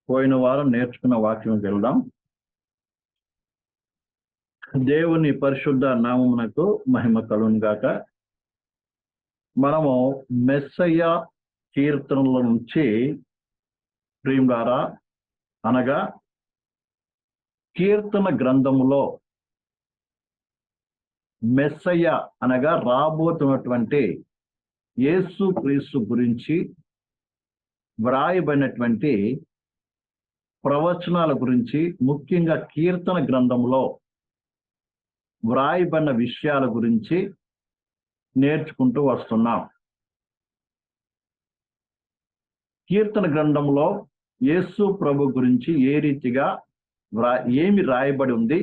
పోయిన వారం నేర్చుకున్న వాక్యం వెళ్దాం. దేవుని పరిశుద్ధ నామమునకు మహిమ కలుగును గాక. మనము మెస్సయ్య కీర్తనల నుంచి ప్రియులారా, అనగా కీర్తన గ్రంథములో మెస్సయ్య అనగా రాబోతున్నటువంటి యేసు క్రీస్తు గురించి వ్రాయబడినటువంటి ప్రవచనాల గురించి, ముఖ్యంగా కీర్తన గ్రంథంలో వ్రాయబడిన విషయాల గురించి నేర్చుకుంటూ వస్తున్నాం. కీర్తన గ్రంథంలో యేసు ప్రభు గురించి ఏ రీతిగా ఏమి రాయబడి ఉంది,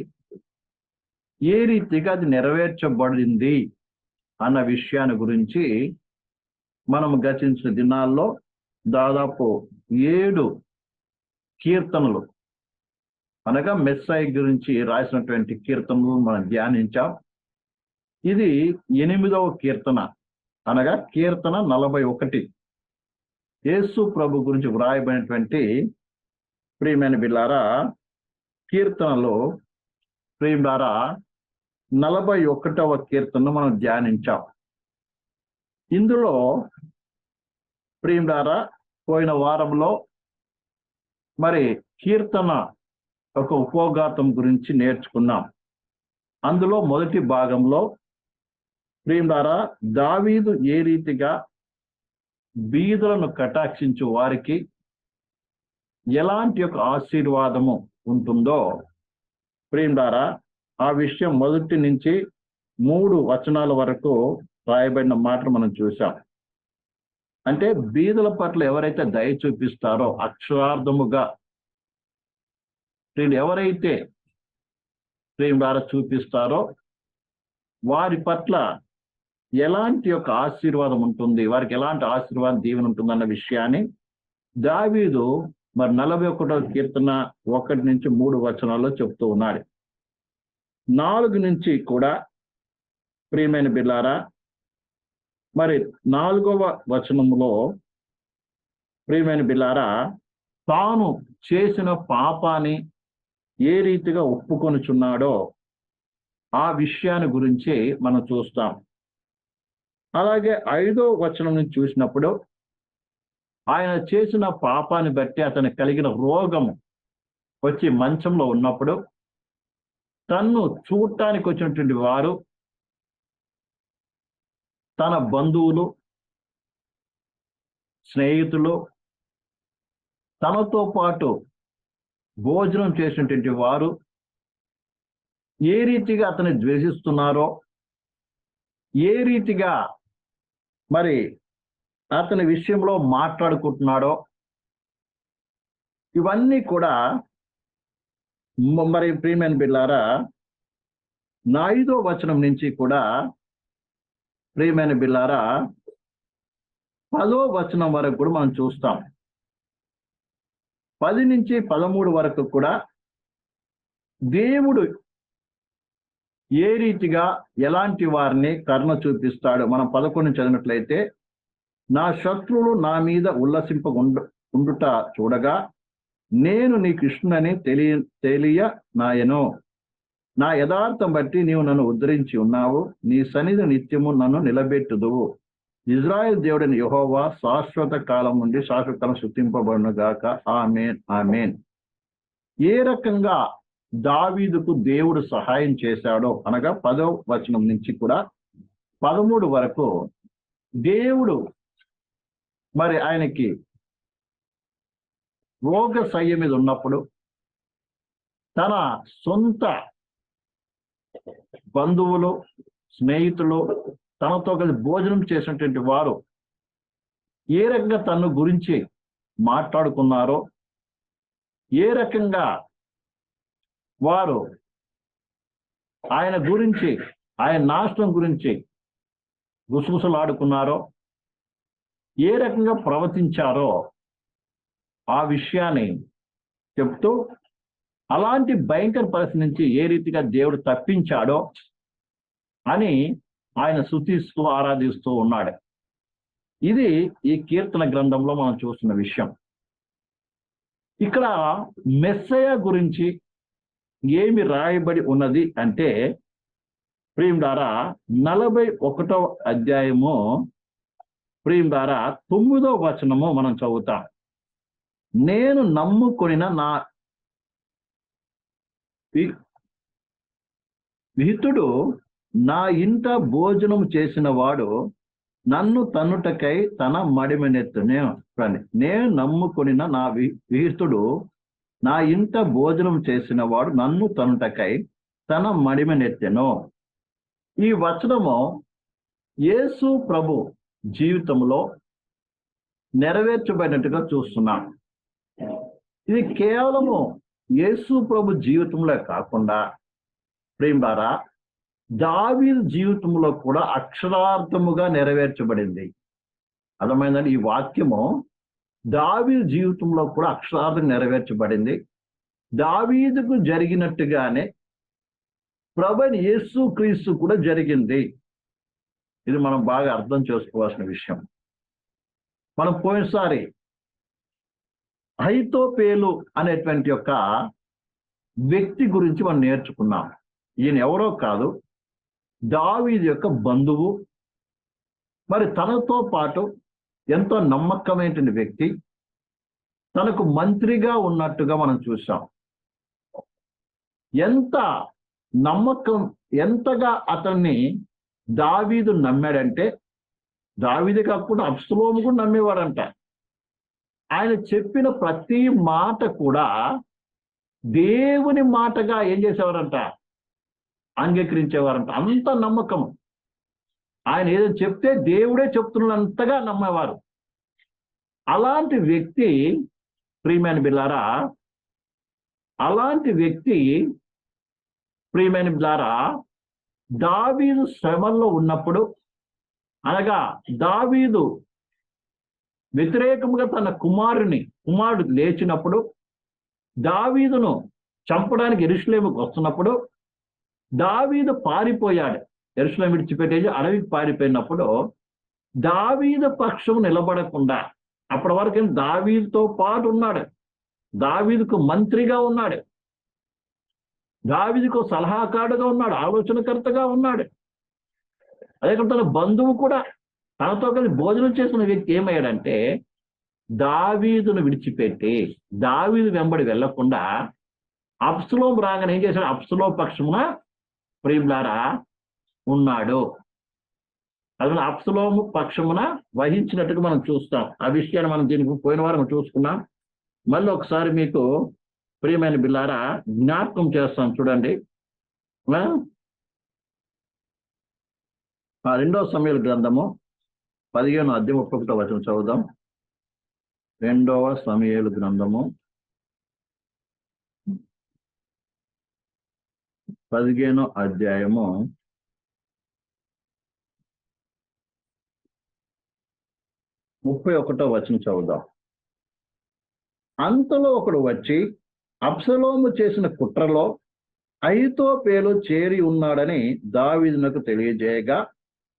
ఏ రీతిగా అది నెరవేర్చబడింది అన్న విషయాన్ని గురించి మనం గతించిన దినాల్లో దాదాపు 7 కీర్తనలు అనగా మెస్సయ్య గురించి రాసినటువంటి కీర్తనలు మనం ధ్యానించాం. ఇది 8వ కీర్తన అనగా కీర్తన 41 యేసు ప్రభు గురించి వ్రాయబడినటువంటి ప్రియమైన బిడ్డలారా, కీర్తనలో ప్రియులారా 41వ కీర్తనను మనం ధ్యానించాం. ఇందులో ప్రియులారా పోయిన వారంలో మరి కీర్తన ఒక ఉపోద్ఘాతం గురించి నేర్చుకున్నాం. అందులో మొదటి భాగంలో ప్రియులారా దావీదు ఏ రీతిగా బీదలను కటాక్షించు వారికి ఎలాంటి ఒక ఆశీర్వాదము ఉంటుందో ప్రియులారా ఆ విషయం మొదటి నుంచి 3 వచనాల వరకు రాయబడిన మాటలు మనం చూసాం. అంటే బీదల పట్ల ఎవరైతే దయ చూపిస్తారో, అక్షరార్థముగా ఎవరైతే ప్రియులారా చూపిస్తారో వారి పట్ల ఎలాంటి యొక్క ఆశీర్వాదం ఉంటుంది, వారికి ఎలాంటి ఆశీర్వాదం దీవెన ఉంటుందన్న విషయాన్ని దావీదు మరి 41వ కీర్తన 1 నుంచి 3 వచనాల్లో చెప్తూ ఉన్నాడు. 4 నుంచి కూడా ప్రియమైన బిడ్డలారా మరి 4వ వచనంలో ప్రియమైన బిడ్డలారా తాను చేసిన పాపాన్ని ఏ రీతిగా ఒప్పుకొనుచున్నాడో ఆ విషయాన్ని గురించి మనం చూస్తాం. అలాగే 5వ వచనం నుంచి చూసినప్పుడు ఆయన చేసిన పాపాన్ని బట్టి అతనికి కలిగిన రోగము వచ్చి మంచంలో ఉన్నప్పుడు తన్ను చూడటానికి వచ్చినటువంటి వారు, తన బంధువులు, స్నేహితులు, తనతో పాటు భోజనం చేసినటువంటి వారు ఏ రీతిగా అతన్ని ద్వేషిస్తున్నారో, ఏ రీతిగా మరి అతని విషయంలో మాట్లాడుకుంటున్నాడో, ఇవన్నీ కూడా మరి ప్రియమైన బిడ్డలారా 5వ వచనం నుంచి కూడా ప్రియమైన బిడ్డలారా 10వ వచనం వరకు కూడా మనం చూస్తాం. 10 నుంచి 13 వరకు కూడా దేవుడు ఏ రీతిగా ఎలాంటి వారిని కరుణ చూపిస్తాడు. మనం 11 చదివినట్లయితే, నా శత్రువులు నా మీద ఉండుట చూడగా నేను నీ కృష్ణుని తెలియ నాయను, నా యథార్థం బట్టి నీవు నన్ను ఉద్ధరించి ఉన్నావు, నీ సన్నిధి నిత్యము నన్ను నిలబెట్టుదువు. ఇజ్రాయెల్ దేవుడైన యెహోవా శాశ్వత కాలం నుండి శాశ్వత కాలం స్తుతింపబడును గాక. ఆమేన్, ఆమేన్. ఏ రకంగా దావీదుకు దేవుడు సహాయం చేశాడో అనగా 10వ వచనం నుంచి కూడా 13 వరకు దేవుడు మరి ఆయనకి రోగశయ్య మీద ఉన్నప్పుడు తన సొంత బంధువులు, స్నేహితులు, తనతో కలిసి భోజనం చేసినటువంటి వారు ఏ రకంగా తన గురించి మాట్లాడుకున్నారో, ఏ రకంగా వారు ఆయన గురించి, ఆయన నాశనం గురించి గుసగుసలాడుకున్నారో, ఏ రకంగా ప్రవర్తించారో ఆ విషయాన్ని చెప్తూ అలాంటి భయంకర పరిస్థితి నుంచి ఏ రీతిగా దేవుడు తప్పించాడో అని ఆయన స్తుతిస్తూ ఆరాధిస్తూ ఉన్నాడు. ఇది ఈ కీర్తన గ్రంథంలో మనం చూస్తున్న విషయం. ఇక్కడ మెస్సయ గురించి ఏమి రాయబడి ఉన్నది అంటే ప్రియులారా 41వ అధ్యాయము ప్రియులారా 9వ వచనము మనం చదువుతాం. నేను నమ్ముకొనిన నా విహితుడు నా ఇంట భోజనం చేసిన వాడు నన్ను తన్నుటకై తన మడిమెనెత్తునే. నేను నమ్ముకొనిన నా విహితుడు నా ఇంట భోజనం చేసిన వాడు నన్ను తన్నుటకై తన మడిమెనెత్తెను. ఈ వచనము యేసు ప్రభు జీవితంలో నెరవేర్చబడినట్టుగా చూస్తున్నాం. ఇది కేవలము యేసు ప్రభు జీవితంలో కాకుండా ప్రియులారా దావీదు జీవితంలో కూడా అక్షరార్థముగా నెరవేర్చబడింది. అర్థమైందండి? ఈ వాక్యము దావీదు జీవితంలో కూడా అక్షరార్థం నెరవేర్చబడింది. దావీదుకు జరిగినట్టుగానే ప్రభువైన యేసుక్రీస్తు కూడా జరిగింది. ఇది మనం బాగా అర్థం చేసుకోవాల్సిన విషయం. మనం పోయినసారి అహీతోపెలు అనేటువంటి యొక్క వ్యక్తి గురించి మనం నేర్చుకున్నాం. ఈయన ఎవరో కాదు, దావీదు యొక్క బంధువు. మరి తనతో పాటు ఎంతో నమ్మకమైన వ్యక్తి, తనకు మంత్రిగా ఉన్నట్టుగా మనం చూసాం. ఎంత నమ్మకం, ఎంతగా అతన్ని దావీదు నమ్మాడంటే, దావీదు కాకుండా అబ్షలోము కూడా నమ్మేవాడంట. ఆయన చెప్పిన ప్రతి మాట కూడా దేవుని మాటగా ఏం చేసేవారంట, అంగీకరించేవారంట. అంత నమ్మకం. ఆయన ఏదో చెప్తే దేవుడే చెప్తున్నంతగా నమ్మేవారు. అలాంటి వ్యక్తి ప్రియమైన బిడ్డలారా, అలాంటి వ్యక్తి ప్రియమైన బిడ్డలారా దావీదు శ్రమల్లో ఉన్నప్పుడు, అనగా దావీదు వ్యతిరేకంగా తన కుమారుడు లేచినప్పుడు, దావీదును చంపడానికి యెరూషలేముకు వస్తున్నప్పుడు దావీదు పారిపోయాడు. యెరూషలేము విడిచిపెట్టేసి అడవికి పారిపోయినప్పుడు దావీదు పక్షం నిలబడకుండా, అప్పటి వరకు దావీదుతో పాటు ఉన్నాడు, దావీదుకు మంత్రిగా ఉన్నాడు, దావీదుకు సలహాకారుడుగా ఉన్నాడు, ఆలోచనకర్తగా ఉన్నాడు. అదే తన బంధువు కూడా తనతో కలిసి భోజనం చేసిన వ్యక్తి ఏమయ్యాడంటే, దావీదును విడిచిపెట్టి దావీదు వెంబడి వెళ్లకుండా అబ్షలోము రాగానే ఏం చేశాడు, అబ్షలోము పక్షమున ప్రియులారా ఉన్నాడు. అది అబ్షలోము పక్షమున వహించినట్టుగా మనం చూస్తాం. ఆ విషయాన్ని మనం దీనికి పోయిన వారం చూసుకున్నాం. మళ్ళీ ఒకసారి మీకు ప్రియమైన బిల్లారా జ్ఞాపకం చేస్తాం. చూడండి, 2వ సమూయేలు గ్రంథము 15వ అధ్యాయం 31వ వచనం చదువుదాం. 2వ సమూయేలు గ్రంథము 15వ అధ్యాయము 31వ వచనం చదువుదాం. అంతలో ఒకడు వచ్చి అబ్షలోము చేసిన కుట్రలో అహీతోపెలు చేరి ఉన్నాడని దావీదునకు తెలియజేయగా,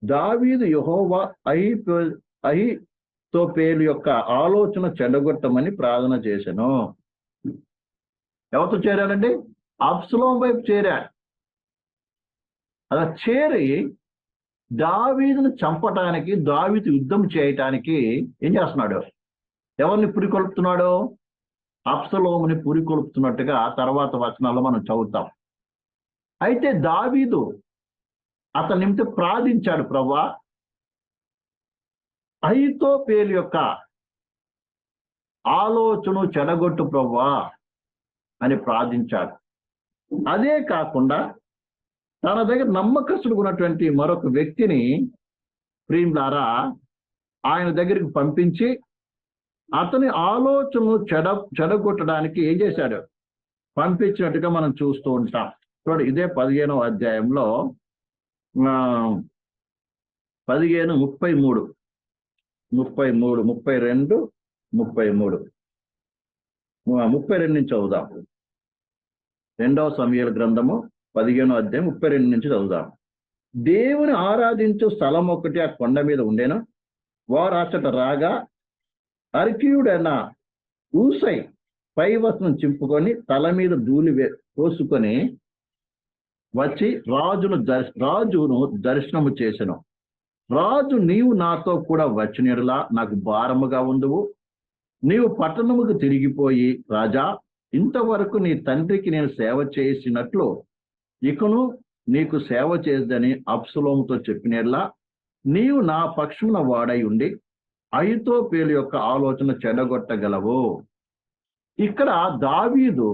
దావీదు యెహోవా అహీతోపెలు యొక్క ఆలోచన చెడగొట్టమని ప్రార్థన చేశాను. ఎవరితో చేరాడండి? అబ్షలోము వైపు చేరాడు. అలా చేరి దావీదును చంపటానికి, దావీదు యుద్ధం చేయటానికి ఏం చేస్తున్నాడు? ఎవరిని పురికొల్పుతున్నాడు? అబ్షలోముని పురికొల్పుతున్నట్టుగా తర్వాత వచనాల్లో మనం చదువుతాం. అయితే దావీదు అతని నిమిత్తం ప్రార్థించాడు, ప్రభువా అహీతోపెలు యొక్క ఆలోచన చెడగొట్టు ప్రభువా అని ప్రార్థించాడు. అదే కాకుండా తన దగ్గర నమ్మకస్తుడు ఉన్నటువంటి మరొక వ్యక్తిని ప్రియులారా ఆయన దగ్గరికి పంపించి అతని ఆలోచనను చెడగొట్టడానికి ఏం చేశాడు? పంపించినట్టుగా మనం చూస్తూ ఉంటాం. చూడండి, ఇదే 15వ అధ్యాయంలో 15, 33, 32, 32 నుంచి చదువుదాం. 2వ సమూయేలు గ్రంథము 15వ అధ్యాయం 32 నుంచి చదువుదాం. దేవుని ఆరాధించు స్థలం ఒకటి ఆ కొండ మీద ఉండేను. వారు అచ్చట రాగా అర్కీయుడైన ఊసై పై వస్త్రం చింపుకొని తల మీద ధూళి పోసుకొని వచ్చి రాజును దర్శనము చేసెను. రాజు, నీవు నాతో కూడా వచ్చిన యెడల నాకు భారముగా ఉండువు. నీవు పట్టణముకు తిరిగిపోయి, రాజా, ఇంతవరకు నీ తండ్రికి నేను సేవ చేసినట్లు ఇకను నీకు సేవ చేద్దని అబ్షాలోముతో చెప్పిన యెడల నీవు నా పక్షమున వాడై ఉండి అహీతోపెలు యొక్క ఆలోచన చెడగొట్టగలవు. ఇక్కడ దావీదు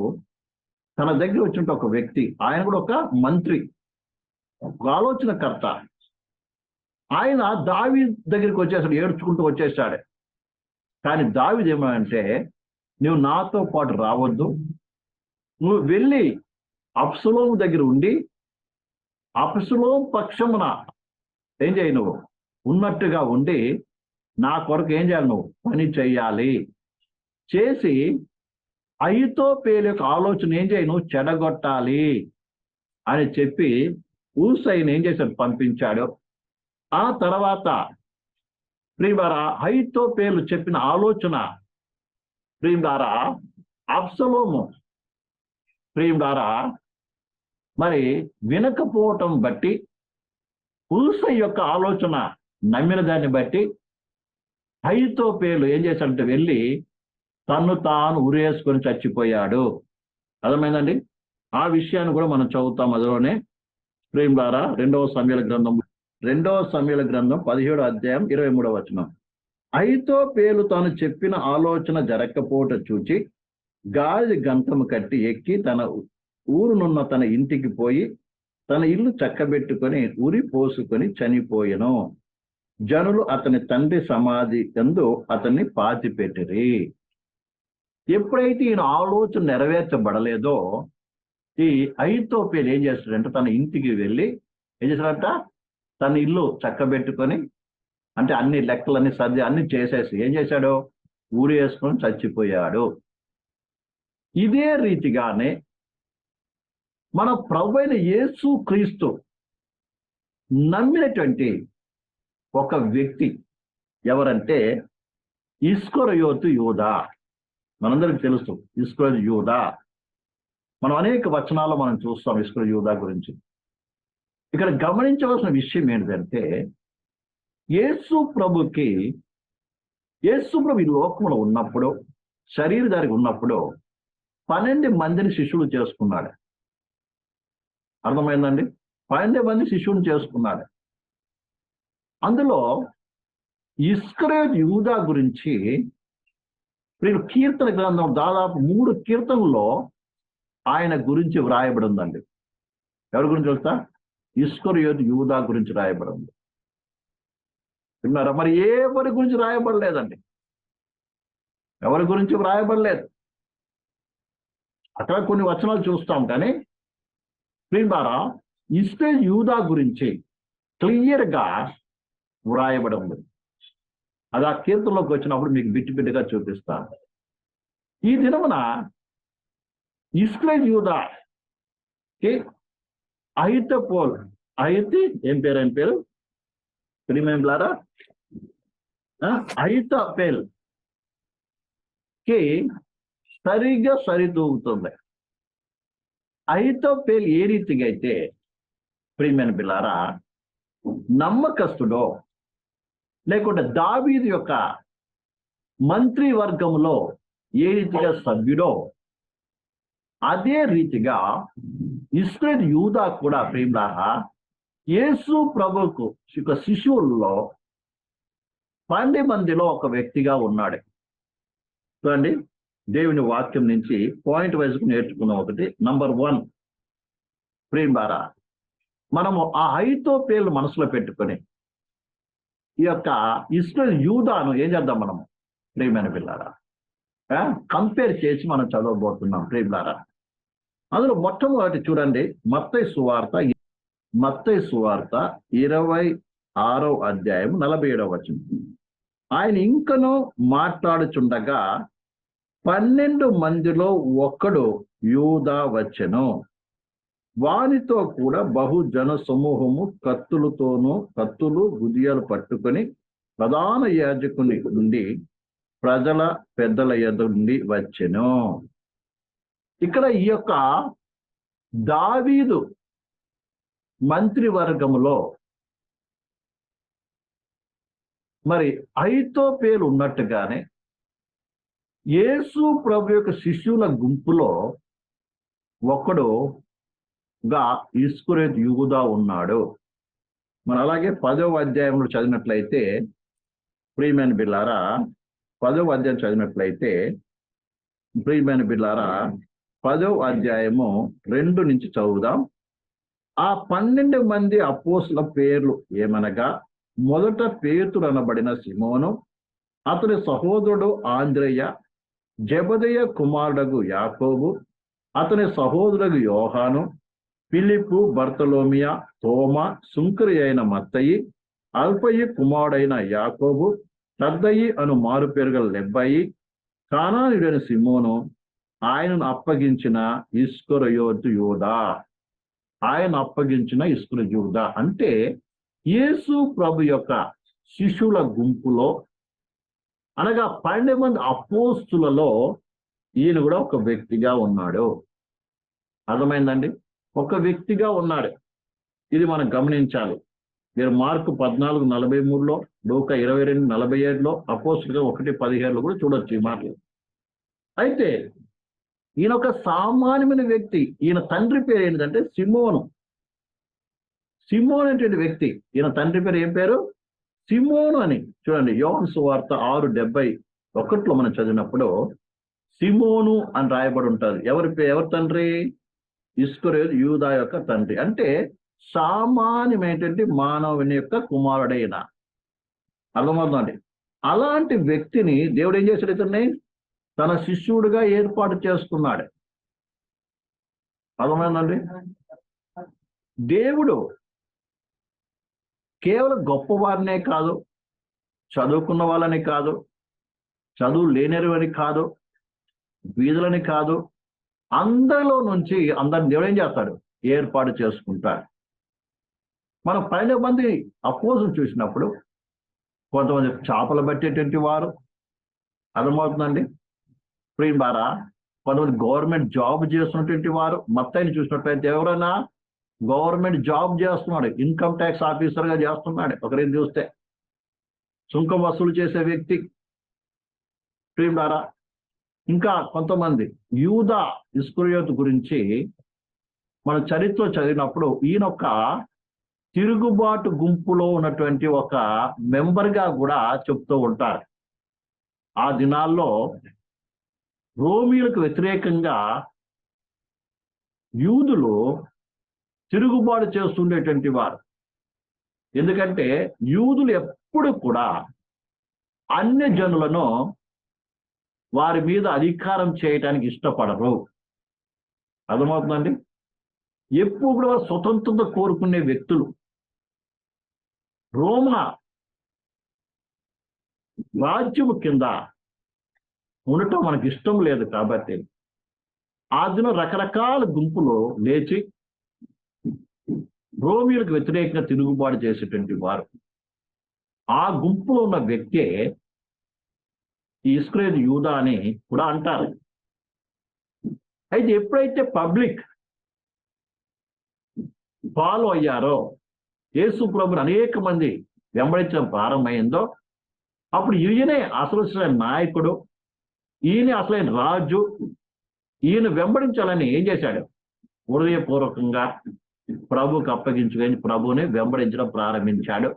తన దగ్గర వచ్చిన ఒక వ్యక్తి, ఆయన కూడా ఒక మంత్రి, ఒక ఆలోచనకర్త. ఆయన దావీదు దగ్గరికి వచ్చేసాడు, ఏడ్చుకుంటూ వచ్చేసాడు. కానీ దావీదు ఏమంటే, నువ్వు నాతో పాటు రావద్దు, నువ్వు వెళ్ళి అబ్షాలోము దగ్గర ఉండి అబ్షాలోము పక్షమున ఏం చేయి, నువ్వు ఉన్నట్టుగా ఉండి నా కొరకు ఏం చేయాలి, నువ్వు పని చెయ్యాలి, చేసి అహీతోపెలు యొక్క ఆలోచన ఏం చేయి, నువ్వు చెడగొట్టాలి అని చెప్పి హూషైని ఏం చేశాడు, పంపించాడు. ఆ తర్వాత ప్రియులారా, అహీతోపెలు చెప్పిన ఆలోచన ప్రియులారా అబ్షాలోము ప్రియులారా మరి వినకపోవటం బట్టి, హూషై యొక్క ఆలోచన నమ్మిన దాన్ని బట్టి అహీతోపెలు ఏం చేశాడంటే వెళ్ళి తన్ను తాను ఉరేసుకొని చచ్చిపోయాడు. అర్థమైందండి? ఆ విషయాన్ని కూడా మనం చదువుతాం అందులోనే. ప్రియులారా, 2వ సమూయేలు గ్రంథం 17వ అధ్యాయం 23వ వచనం. అహీతోపెలు తాను చెప్పిన ఆలోచన జరగకపోవట చూచి గాడిద గంతము కట్టి ఎక్కి తన ఊరునున్న తన ఇంటికి పోయి తన ఇల్లు చక్కబెట్టుకొని ఉరి పోసుకొని చనిపోయెను. జనులు అతని తండ్రి సమాధి యందు అతన్ని పాతిపెట్టిరి. ఎప్పుడైతే ఈయన ఆలోచన నెరవేర్చబడలేదో ఈ అహీతోపెలు ఏం చేస్తాడంటే తన ఇంటికి వెళ్ళి ఏం చేశాడంట, తన ఇల్లు చక్కబెట్టుకొని, అంటే అన్ని లెక్కలన్నీ సర్ది అన్ని చేసేసి ఏం చేశాడు, ఊరి వేసుకొని చచ్చిపోయాడు. ఇదే రీతిగానే మన ప్రభువైన యేసు క్రీస్తు నమ్మినటువంటి ఒక వ్యక్తి ఎవరంటే ఇస్కరియోతు యూదా. మనందరికి తెలుసు ఇస్కరియోతు యూదా. మనం అనేక వచనాల్లో మనం చూస్తాం ఇస్కరియోతు యూదా గురించి. ఇక్కడ గమనించవలసిన విషయం ఏంటంటే, యేసు ప్రభు ఈ లోకంలో ఉన్నప్పుడు, శరీరధారికి ఉన్నప్పుడు 12 మందిని శిష్యులు చేసుకున్నాడు. అర్థమైందండి? 12 మంది శిష్యుని చేసుకున్నాడు. అందులో ఇస్కరియోతు యూదా గురించి కీర్తన గ్రంథం దాదాపు 3 కీర్తనల్లో ఆయన గురించి వ్రాయబడి ఉందండి. ఎవరి గురించి తెలుసా? ఇస్కరియోతు యూదా గురించి రాయబడి ఉంది. విన్నారా? మరి ఎవరి గురించి రాయబడలేదండి, ఎవరి గురించి వ్రాయబడలేదు. అక్కడ కొన్ని వచనాలు చూస్తాం, కానీ ప్రియులారా ఇస్కరియోతు యూదా గురించి క్లియర్గా వ్రాయబడి ఉంది. అది ఆ కీర్తనలోకి వచ్చినప్పుడు మీకు బిట్టుగా చూపిస్తాను. ఈ దినమున ఇస్కరియోతు యూదాకి ఏం పేరు ప్రియమైనలారా, అహీతోపెల్ కి సరిగ్గా సరితూగుతుంది. అహీతోపెల్ ఏ రీతిగా అయితే ప్రియమైన పిల్లారా నమ్మకస్తుడో, లేకుంటే దావీదు యొక్క మంత్రి వర్గంలో ఏ రీతిగా సభ్యుడో, అదే రీతిగా ఇస్కరియోతు యూదా కూడా ప్రియులారా యేసు ప్రభువుకు శిష్యుల్లో 12 మందిలో ఒక వ్యక్తిగా ఉన్నాడు. చూడండి, దేవుని వాక్యం నుంచి పాయింట్ వైజ్గా నేర్చుకున్న ఒకటి. నంబర్ 1 ప్రియులారా, మనము ఆ అహీతోపెలు మనసులో పెట్టుకొని ఈ యొక్క ఇస్కరియోతు యూదాను ఏం చేద్దాం, మనము ప్రియమైన పిల్లారా కంపేర్ చేసి మనం చదవబోతున్నాం. ప్రియులారా, అందులో మొట్టమొదటి చూడండి, మత్తయి సువార్త 26వ అధ్యాయం 47వ వచనం. ఆయన ఇంకనూ మాట్లాడుచుండగా 12 మందిలో ఒకడు యూదా వచ్చెను. వానితో కూడా బహుజన సమూహము కత్తులు గుదియాలు పట్టుకొని ప్రధాన యాజకుని నుండి ప్రజల పెద్దల యొద్ద నుండి వచ్చెను. ఇక్కడ ఈ యొక్క దావీదు మంత్రివర్గములో మరి అహీతోపెలు ఉన్నట్టుగానే యేసు ప్రభు యొక్క శిష్యుల గుంపులో ఒకడుగా ఇస్కరియోతు యూదా ఉన్నాడు. మరి అలాగే 10వ అధ్యాయంలో చదివినట్లయితే ప్రియమైన బిడ్డలారా, 10వ అధ్యాయం చదివినట్లయితే ప్రియమైన బిడ్డలారా, 10వ అధ్యాయము 2 నుంచి చదువుదాం. ఆ 12 మంది అపోస్తుల పేర్లు ఏమనగా, మొదట పేతురు అనబడిన సిమోను, అతని సహోదరుడు ఆంద్రేయ, జెబెదయి కుమారుడగు యాకోబు, అతని సహోదరుడు యోహాను, ఫిలిప్పు, బర్తలోమియా, తోమా, సుంకరి అయిన మత్తయి, అల్ఫయి కుమారుడైన యాకోబు, తద్దయి అను మారు పేరుగల లెబ్బయి, కానానీయుడైన సిమోను, ఆయనను అప్పగించిన ఇస్కరియోతు యూదా. అంటే యేసు ప్రభు యొక్క శిష్యుల గుంపులో, అనగా 12 మంది అపోస్తులలో ఈయన కూడా ఒక వ్యక్తిగా ఉన్నాడు. అర్థమైందండి? ఒక వ్యక్తిగా ఉన్నాడు. ఇది మనం గమనించాలి. మీరు మార్కు 14:43లో, లూకా 22:47లో, అపోస్తులుగా 1:17లో కూడా చూడొచ్చు ఈ మాటలు. అయితే ఈయన ఒక సామాన్యమైన వ్యక్తి. ఈయన తండ్రి పేరు ఏంటంటే సిమోను. సిమోను అనేటువంటి వ్యక్తి. ఈయన తండ్రి పేరు ఏం పేరు? సిమోను అని. చూడండి, యోహాను సువార్త 6:71లో మనం చదివినప్పుడు సిమోను అని రాయబడి ఉంటుంది. ఎవరి తండ్రి? ఇస్కరియోతు యూదా యొక్క తండ్రి. అంటే సామాన్యమైనటువంటి మానవుని యొక్క కుమారుడైన. అర్థమవుతుందండి? అలాంటి వ్యక్తిని దేవుడు ఏం చేశాడు? ఇతన్ని తన శిష్యుడిగా ఏర్పాటు చేసుకున్నాడు. అర్థమైందండి? దేవుడు కేవలం గొప్పవారినే కాదు, చదువుకున్న వాళ్ళని కాదు, చదువు లేనివారిని కాదు, బీదలని కాదు, అందరిలో నుంచి అందరిని దేవుడు ఏం చేస్తాడు? ఏర్పాటు చేసుకుంటాడు. మనం 12 మంది అపోస్తులు చూసినప్పుడు కొంతమంది చేపలు పట్టేటువంటి వారు, అర్థమవుతుందండి ప్రియులారా, కొంతమంది గవర్నమెంట్ జాబ్ చేస్తున్నటువంటి వారు. మత్తయిని చూసినట్లయితే ఎవరైనా గవర్నమెంట్ జాబ్ చేస్తున్నాడు, ఇన్కమ్ ట్యాక్స్ ఆఫీసర్గా చేస్తున్నాడు. ఒకరిని చూస్తే సుంకం వసూలు చేసే వ్యక్తి. ప్రియులారా, ఇంకా కొంతమంది యూదా ఇస్కరియోతు గురించి మన చరిత్ర చదివినప్పుడు ఈయన ఒక తిరుగుబాటు గుంపులో ఉన్నటువంటి ఒక మెంబర్గా కూడా చెప్తూ ఉంటారు. ఆ దినాల్లో రోమీలకు వ్యతిరేకంగా యూదులు తిరుగుబాటు చేస్తుండేటువంటి వారు. ఎందుకంటే యూదులు ఎప్పుడు కూడా అన్య జనులను వారి మీద అధికారం చేయటానికి ఇష్టపడరు. అర్థమవుతుందండి? ఎప్పుడు కూడా స్వతంత్రత కోరుకునే వ్యక్తులు. రోమా రాజ్యము కింద ఉండటం మనకి ఇష్టం లేదు కాబట్టి ఆ దినం రకరకాల గుంపులు లేచి రోమిలకు వ్యతిరేకంగా తిరుగుబాటు చేసేటువంటి వారు. ఆ గుంపులో ఉన్న వ్యక్తే ఈ ఇస్కరియోతు యూదా అని కూడా అంటారు. అయితే ఎప్పుడైతే పబ్లిక్ ఫాలో అయ్యారో, యేసు ప్రభుని అనేక మంది వెంబడించడం ప్రారంభమైందో, అప్పుడు ఈయనే అసలు నాయకుడు, ఈయన అసలైన రాజు, ఈయన వెంబడించాలని ఏం చేశాడు? హృదయపూర్వకంగా ప్రభుకి అప్పగించుకొని ప్రభుని వెంబడించడం ప్రారంభించాడు.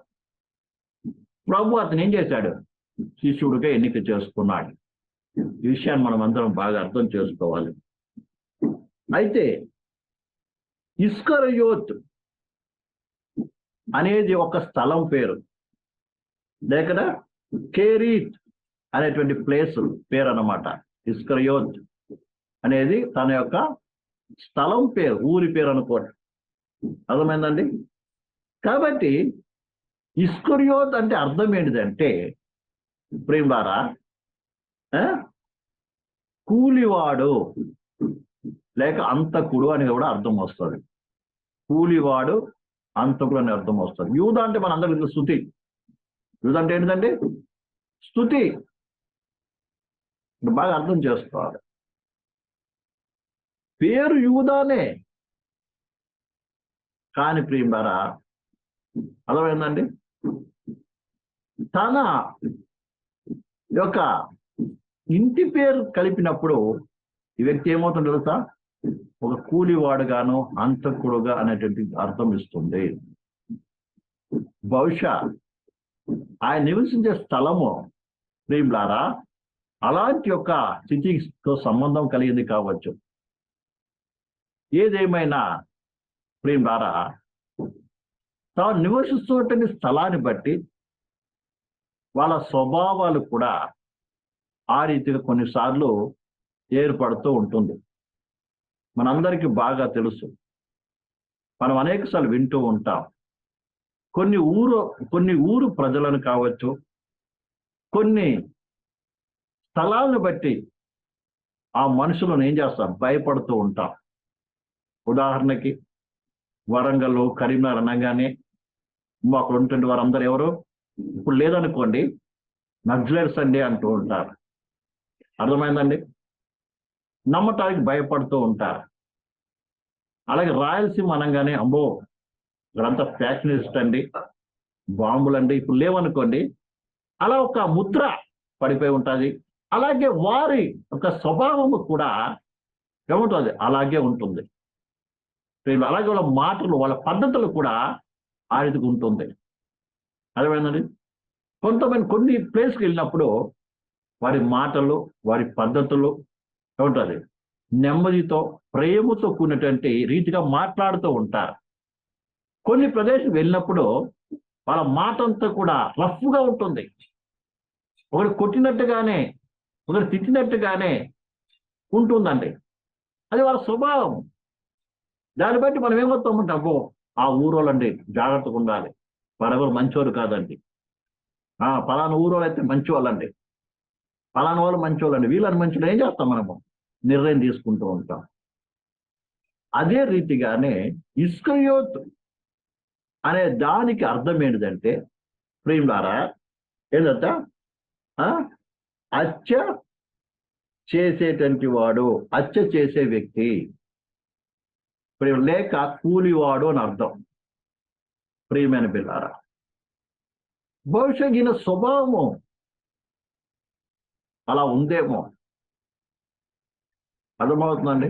ప్రభు అతను ఏం చేశాడు? శిష్యుడిగా ఎన్నిక చేసుకున్నాడు. ఈ విషయాన్ని మనం అందరం బాగా అర్థం చేసుకోవాలి. అయితే ఇస్కరియోత్ అనేది ఒక స్థలం పేరు, లేక కేరీత్ అనేటువంటి ప్లేస్ పేరు అన్నమాట. ఇస్కరియోత్ అనేది తన యొక్క స్థలం పేరు, ఊరి పేరు అనుకోండి. అర్థమైందండి? కాబట్టి ఇస్కరియోత్ అంటే అర్థం ఏంటిదంటే ప్రియులారా, కూలివాడు లేక అంతకుడు అని కూడా అర్థం వస్తుంది. కూలివాడు, అంతకుడు అని అర్థం వస్తుంది. యూదా అంటే మన అందరికీ స్తుతి. యూదా అంటే ఏంటిదండి? స్తుతి. బాగా అర్థం చేసుకోవాలి. పేరు యూదానే, కానీ ప్రియులారా అర్థమైందండి, తన యొక్క ఇంటి పేరు కలిపినప్పుడు ఈ వ్యక్తి ఏమవుతుందో తెలుసా, ఒక కూలివాడుగాను హంతకుడుగా అనేటువంటి అర్థం ఇస్తుంది. బహుశా ఆయన నివసించే స్థలము ప్రియులారా అలాంటి యొక్క స్థితితో సంబంధం కలిగింది కావచ్చు. ఏదేమైనా ప్రియులారా తాను నివసిస్తున్నటువంటి స్థలాన్ని బట్టి వాళ్ళ స్వభావాలు కూడా ఆ రీతిగా కొన్నిసార్లు ఏర్పడుతూ ఉంటుంది. మనందరికీ బాగా తెలుసు, మనం అనేకసార్లు వింటూ ఉంటాం. కొన్ని ఊరు ప్రజలను కావచ్చు, కొన్ని స్థలాలను బట్టి ఆ మనుషులను ఏం చేస్తాం, భయపడుతూ ఉంటాం. ఉదాహరణకి వరంగల్, కరీంనగర్ అనగానే అక్కడ ఉన్నటువంటి వారందరూ ఎవరు, ఇప్పుడు లేదనుకోండి, నక్సలైట్స్ అండి అంటూ ఉంటారు. అర్థమైందండి, నమ్మటానికి భయపడుతూ ఉంటారు. అలాగే రాయలసీమ అనగానే అమ్మో ఇక్కడంతా ఫ్యాక్షనిస్ట్ అండి, బాంబులండి, ఇప్పుడు లేవనుకోండి, అలా ఒక ముద్ర పడిపోయి ఉంటుంది. అలాగే వారి ఒక స్వభావము కూడా ఏముంటుంది, అలాగే ఉంటుంది. అలాగే వాళ్ళ మాటలు, వాళ్ళ పద్ధతులు కూడా ఆ రీతికి ఉంటుంది. అర్థమైందండి, కొన్ని ప్లేస్కి వెళ్ళినప్పుడు వారి మాటలు, వారి పద్ధతులు ఏముంటుంది, నెమ్మదితో ప్రేమతో కూడినటువంటి రీతిగా మాట్లాడుతూ ఉంటారు. కొన్ని ప్రదేశం వెళ్ళినప్పుడు వాళ్ళ మాట అంతా కూడా రఫ్గా ఉంటుంది. ఒకరు కొట్టినట్టుగానే, ఒకరు తిట్టినట్టుగానే ఉంటుందండి. అది వాళ్ళ స్వభావం. దాన్ని బట్టి మనం ఏమవుతామంటే అబ్బో ఆ ఊరోళ్ళండి జాగ్రత్తగా ఉండాలి, వారెవరు మంచివారు కాదండి, పలానా ఊరోళ్ళు అయితే మంచి వాళ్ళండి, పలానా వాళ్ళు మంచి వాళ్ళండి, వీళ్ళని మంచిగా ఏం చేస్తాం, మనము నిర్ణయం తీసుకుంటూ ఉంటాం. అదే రీతిగానే ఇస్కరియోతు అనే దానికి అర్థం ఏంటిదంటే ప్రియులారా ఏంటంట, హత్య చేసేటువంటి వాడు, హత్య చేసే వ్యక్తి, లేక కూలివాడు అని అర్థం. ప్రియమైన పిల్లారా, బహుశా ఈయన స్వభావము అలా ఉందేమో, అర్థమవుతుందండి.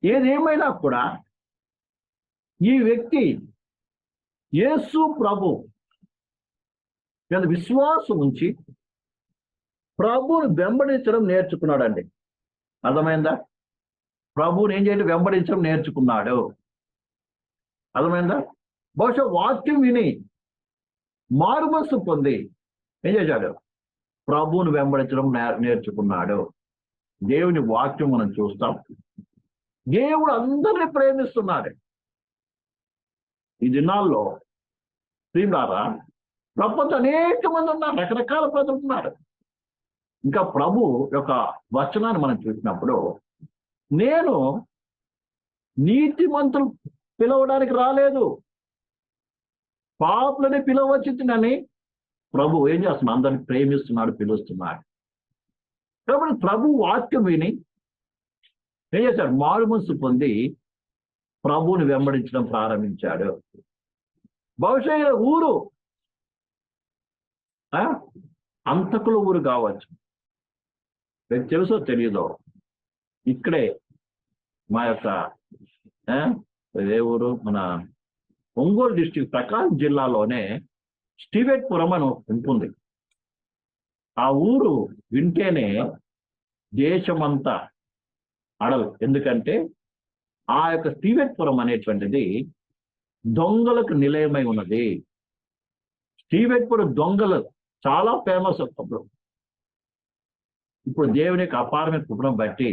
ఏదేమైనా కూడా ఈ వ్యక్తి యేసు ప్రభు మీద విశ్వాసం ఉంచి ప్రభువుని వెంబడించడం నేర్చుకున్నాడండి. అర్థమైందా, ప్రభువుని ఏం చేయాలి, వెంబడించడం నేర్చుకున్నాడు. అర్థమైందా, బహుశా వాక్యం విని మారుమనసు పొంది ఏం చేశాడు, ప్రభువుని వెంబడించడం నేర్చుకున్నాడు. దేవుని వాక్యం మనం చూస్తాం, దేవుడు అందరినీ ప్రేమిస్తున్నాడు. ఈ దినాల్లో ప్రియులారా ప్రపంచం అనేక మంది ఉన్నారు, రకరకాల ప్రజలు ఉన్నారు. ఇంకా ప్రభు యొక్క వచనాన్ని మనం చూసినప్పుడు, నేను నీతిమంతులు పిలవడానికి రాలేదు, పాపులని పిలవచ్చునని ప్రభు ఏం చేస్తున్నాడు, అందరిని ప్రేమిస్తున్నాడు, పిలుస్తున్నాడు. కాబట్టి ప్రభు వాక్యం విని ఏం చేశాడు, మారుమనసు పొంది ప్రభువుని వెంబడించడం ప్రారంభించాడు. బహుశా ఊరు అంతకుల ఊరు కావచ్చు, మీకు తెలుసో తెలియదో, ఇక్కడే మా యొక్క ఏ ఊరు, మన ఒంగోలు డిస్ట్రిక్ట్ ప్రకాశం జిల్లాలోనే స్టీవెట్పురం అని ఉంటుంది. ఆ ఊరు వింటేనే దేశమంతా అడలు. ఎందుకంటే ఆ యొక్క స్టీవెట్పురం అనేటువంటిది దొంగలకు నిలయమై ఉన్నది. స్టీవెట్పురం దొంగలు చాలా ఫేమస్ అప్పుడు. ఇప్పుడు దేవుని యొక్క అపారమైన కృపను బట్టి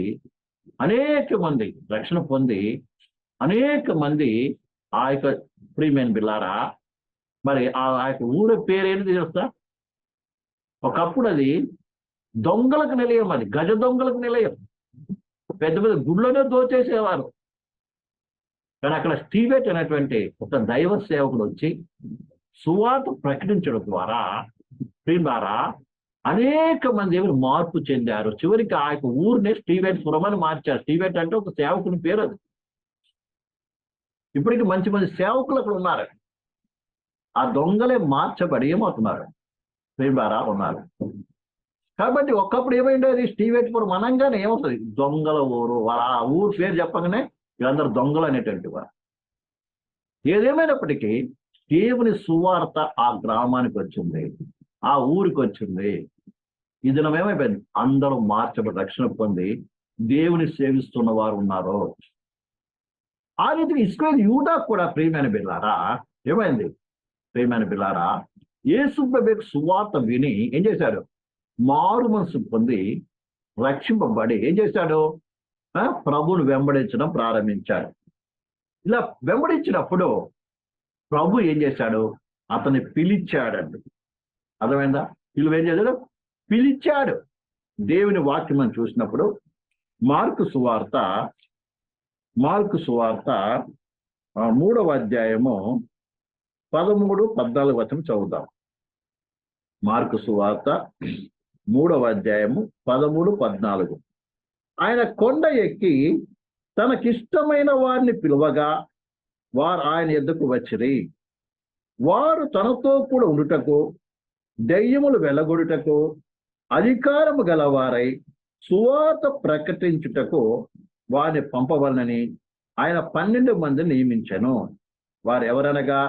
అనేక మంది రక్షణ పొంది, అనేక మంది ఆ యొక్క ప్రియమైన బిల్లారా, మరి ఆ యొక్క ఊరి పేరేంటి తెలుస్తా, ఒకప్పుడు అది దొంగలకు నిలయం, అది గజ దొంగలకు నిలయం. పెద్ద పెద్ద గుళ్ళనే దోచేసేవారు. కానీ అక్కడ స్టీవెట్ అనేటువంటి ఒక దైవ సేవకుడు వచ్చి సువార్త ప్రకటించడం ద్వారా ప్రియులారా అనేక మంది ఎవరు మార్పు చెందారు. చివరికి ఆ యొక్క ఊరిని స్టీవెన్పురం అని మార్చారు. స్టీవెన్ అంటే ఒక సేవకుని పేరు అది. ఇప్పటికి మంచి మంచి సేవకులు అక్కడ ఉన్నారు. ఆ దొంగలే మార్చబడి ఏమవుతున్నారు? ప్రియులారా ఉన్నారు. కాబట్టి ఒకప్పుడు ఏమైండేది? స్టీవెన్పురం అనంగానే ఏమవుతుంది? దొంగల ఊరు. ఆ ఊరు పేరు చెప్పగానే వీళ్ళందరూ దొంగలు అనేటువంటి వారు. ఏదేమైనప్పటికీ దేవుని సువార్త ఆ గ్రామానికి వచ్చింది, ఆ ఊరికి వచ్చింది. ఈ దినం ఏమైపోయింది? అందరూ మార్చబడి రక్షణ పొంది దేవుని సేవిస్తున్న వారు ఉన్నారు. ఆ రీతికి ఇస్రాయేల్ యూదా కూడా ప్రియమైన బిడ్డలారా ఏమైంది? ప్రియమైన బిడ్డలారా, యేసు ప్రభువు సువార్త విని ఏం చేశాడు? మారు మనసు పొంది రక్షింపబడి ఏం చేశాడు? ప్రభువును వెంబడించడం ప్రారంభించాడు. ఇలా వెంబడించినప్పుడు ప్రభు ఏం చేశాడు? అతన్ని పిలిచాడండి. అర్థమైందా? వీళ్ళు ఏం చేశాడు? పిలిచాడు. దేవుని వాక్యం మనం చూసినప్పుడు మార్కు సువార్త 3వ అధ్యాయము 13, 14 వచనం చదువుదాం. మార్కు సువార్త 3వ అధ్యాయము 13, 14. ఆయన కొండ ఎక్కి తనకిష్టమైన వారిని పిలువగా వారు ఆయన యొద్దకు వచ్చిరి. వారు తనతో కూడా ఉండుటకు, దెయ్యములు వెళ్ళగొడుటకు అధికారము గలవారై సువార్త ప్రకటించుటకు వారిని పంపవలనని ఆయన 12 మందిని నియమించెను. వారు ఎవరనగా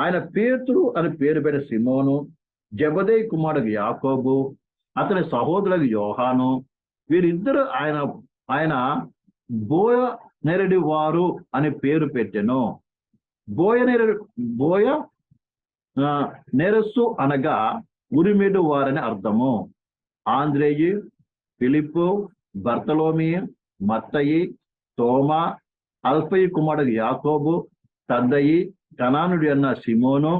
ఆయన పేతురు అని పేరు పెట్టిన సిమోను, జెబెదయి కుమారుడు యాకోబు, అతని సహోదరుడు యోహాను. వీరిద్దరు ఆయన బోయనెరడి వారు అని పేరు పెట్టెను. బోయ నెరస్సు అనగా ఉరిమెడు వారని అర్థము. ఆంద్రేయి, ఫిలిప్పు, బర్తలోమి, మత్తయి, తోమా, అల్ఫయి కుమారుడు యాకోబు, తద్దయి, కనానుడి అన్న సిమోను,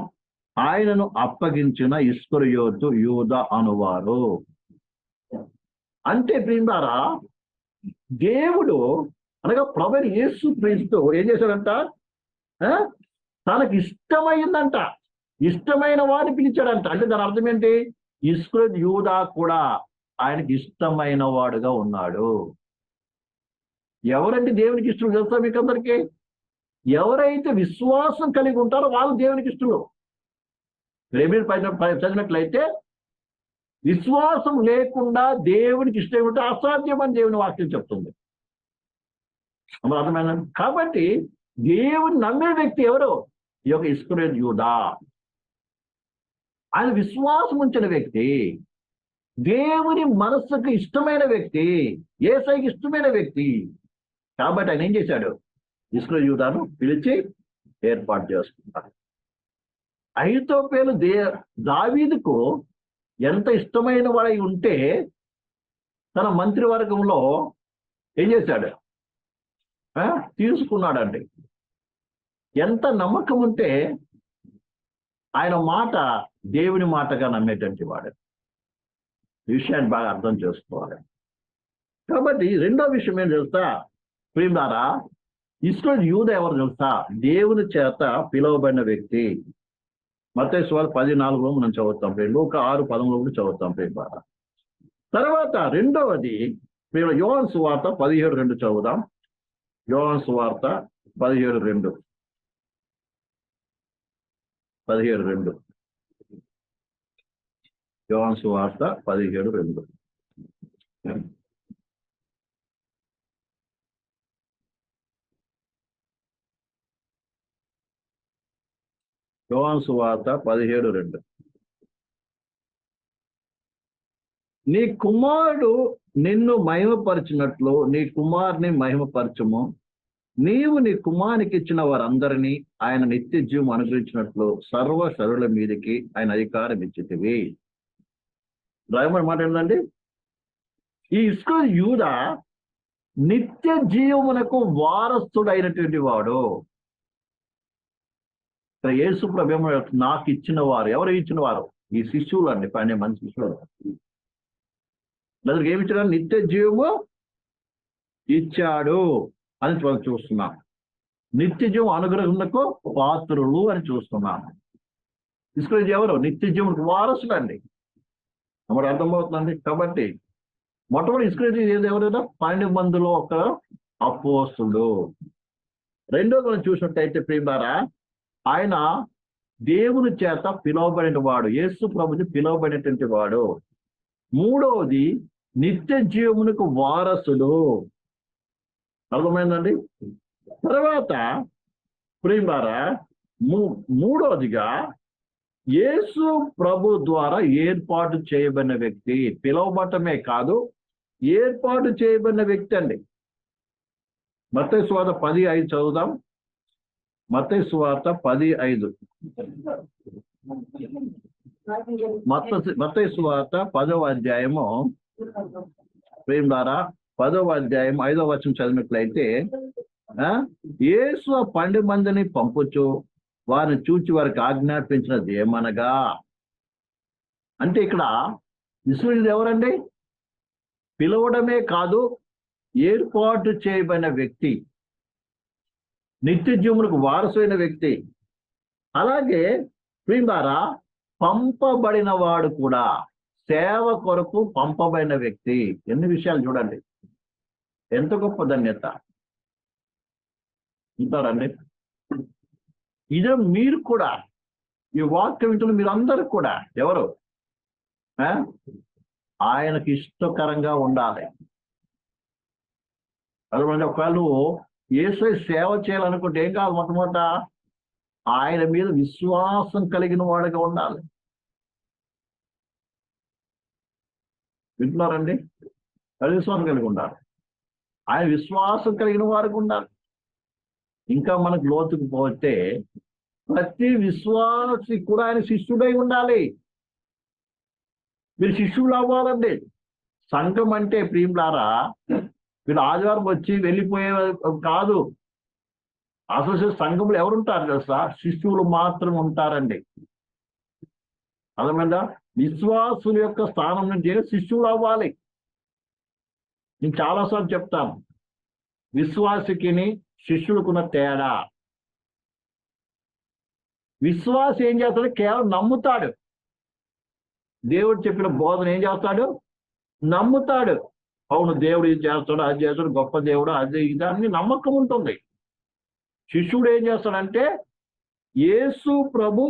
ఆయనను అప్పగించిన ఇస్కరియోతు యూదా అనువారు. అంటే ప్రియులారా, దేవుడు అనగా ప్రభువైన యేసు క్రీస్తు ఏం చేశాడంట? తనకి ఇష్టమైందంట, ఇష్టమైన వారిని పిలిచాడంట. అంటే దాని అర్థం ఏంటి? ఇస్కరియోతు యూదా కూడా ఆయనకి ఇష్టమైన వాడుగా ఉన్నాడు. ఎవరంటే దేవునికి ఇష్టం తెలుసా మీకు అందరికీ? ఎవరైతే విశ్వాసం కలిగి ఉంటారో వాళ్ళు దేవునికి ఇష్టలు. మీరు చదివినట్లయితే విశ్వాసం లేకుండా దేవునికి ఇష్టం ఉంటే అసాధ్యమని దేవుని వాక్యం చెప్తుంది. అర్థమైందా? కాబట్టి దేవుని నమ్మే వ్యక్తి ఎవరు? ఈ యొక్క ఇస్కరియోతు యూదా. ఆయన విశ్వాసం ఉంచిన వ్యక్తి, దేవుని మనస్సుకు ఇష్టమైన వ్యక్తి, యేసయ్యకి ఇష్టమైన వ్యక్తి. కాబట్టి ఆయన ఏం చేశాడు? ఇస్కరియోతు యూదాను పిలిచి ఏర్పాటు చేసుకున్నాడు. అహీతోపెలు దావీదుకు ఎంత ఇష్టమైన వాడై ఉంటే తన మంత్రివర్గంలో ఏం చేశాడు? తీసుకున్నాడండి. ఎంత నమ్మకం ఉంటే ఆయన మాట దేవుని మాటగా నమ్మేటువంటి వాడు. ఈ విషయాన్ని బాగా అర్థం చేసుకోవాలి. కాబట్టి రెండో విషయం ఏం తెలుసా ప్రియులారా? ఇస్రాయేలు యూదా ఎవరు తెలుసా? దేవుని చేత పిలువబడిన వ్యక్తి. మత్తయి సువార్త 14లో మనం చదువుతాం. లూకా 6:13 కూడా చదువుతాం ప్రియులారా. తర్వాత రెండవది యోహాను సువార్త 17:2 చదువుదాం. యోహాను సువార్త 17:2. యోహాను సువార్త 17:2. యోహాను సువార్త 17:2. నీ కుమారుడు నిన్ను మహిమపరిచినట్లు నీ కుమారుని మహిమపరచుము. నీవు నీ కుమారునికి ఇచ్చిన వారందరినీ ఆయన నిత్య జీవం అనుగ్రహించినట్లు సర్వ శరీరుల మీదకి ఆయన అధికారం ఇచ్చితివి. రాయమని మాట ఏంటండి? ఈ ఇస్కరియోతు యూదా నిత్య జీవమునకు వారసుడైనటువంటి వాడు. యేసు ప్రభువు నాకు ఇచ్చిన వారు ఎవరు ఇచ్చిన వారు? ఈ శిష్యులు అండి, 12 మంది శిష్యులు. ఏమి ఇచ్చాడు? నిత్య జీవము ఇచ్చాడు అని మనం చూస్తున్నాం. నిత్య జీవం అనుగ్రహమునకు పాత్రులు అని చూస్తున్నాం. ఇస్కరియోతు ఎవరు? నిత్య జీవునికి వారసుడు అండి. మరి అర్థమవుతుందండి. కాబట్టి మొట్టమొదటి ఇస్కరియోతు ఎవరైనా 12 మందిలో ఒక అపోస్తలుడు. రెండోది మనం చూసినట్టయితే ప్రియులారా, ఆయన దేవుని చేత పిలువబడిన వాడు, యేసు ప్రభుని పిలువబడినటువంటి వాడు. మూడవది నిత్య జీవమునకు వారసుడు. అర్థమైందండి. తర్వాత ప్రియులారా, మూడవదిగా యేసు ప్రభు ద్వారా ఏర్పాటు చేయబడిన వ్యక్తి. పిలువబడటమే కాదు, ఏర్పాటు చేయబడిన వ్యక్తి అండి. మత్తయి సువార్త 10:5 చదువుదాం. మత్తయి సువార్త 10:5. మత్తయి సువార్త 10వ అధ్యాయము ప్రియులారా, 10వ అధ్యాయం 5వ వచనం చదివినట్లయితే, యేసు 12 మందిని పంపుచు వారిని చూచి వారికి ఆజ్ఞాపించినది ఏమనగా, అంటే ఇక్కడ విశ్వసుడు ఎవరండి? పిలవడమే కాదు, ఏర్పాటు చేయబడిన వ్యక్తి, నిత్య జీవములకు వారసైన వ్యక్తి. అలాగే ప్రియులారా, పంపబడిన వాడు కూడా, సేవ కొరకు పంపబడిన వ్యక్తి. ఎన్ని విషయాలు చూడండి, ఎంత గొప్ప ధన్యత ఉంటారండి. ఇదే మీరు కూడా, ఈ వాక్యం వింటున్న మీరందరూ కూడా ఎవరు? ఆయనకి ఇష్టకరంగా ఉండాలి. అదే ఒకవేళ నువ్వు యేసయ్య సేవ చేయాలనుకుంటే ఏం కాదు, మొట్టమొదట ఆయన మీద విశ్వాసం కలిగిన వాడిగా ఉండాలి. వింటున్నారండి? అది విశ్వాసం కలిగి ఉండాలి. ఆయన విశ్వాసం కలిగిన వారికి ఉండాలి. ఇంకా మనకు లోతుకు పోతే ప్రతి విశ్వాసి కూడా ఆయన శిష్యుడై ఉండాలి. మీరు శిష్యులు అవ్వాలండి. సంఘం అంటే ప్రియులారా, వీళ్ళు ఆదివారం వచ్చి వెళ్ళిపోయే కాదు. అసలు సంఘంలో ఎవరుంటారు తెలుసా? శిష్యులు మాత్రం ఉంటారండి. అర్థమైందా? విశ్వాసుల యొక్క స్థానం నుంచి శిష్యులు అవ్వాలి. నేను చాలాసార్లు చెప్తాను, విశ్వాసికిని శిష్యులకున్న తేడా. విశ్వాసి ఏం చేస్తాడు? కేవలం నమ్ముతాడు. దేవుడు చెప్పిన బోధన ఏం చేస్తాడు? నమ్ముతాడు. అవును, దేవుడు ఇది చేస్తాడు, అది చేస్తాడు, గొప్ప దేవుడు, అది ఇది అన్ని నమ్మకం ఉంటుంది. శిష్యుడు ఏం చేస్తాడంటే, యేసు ప్రభు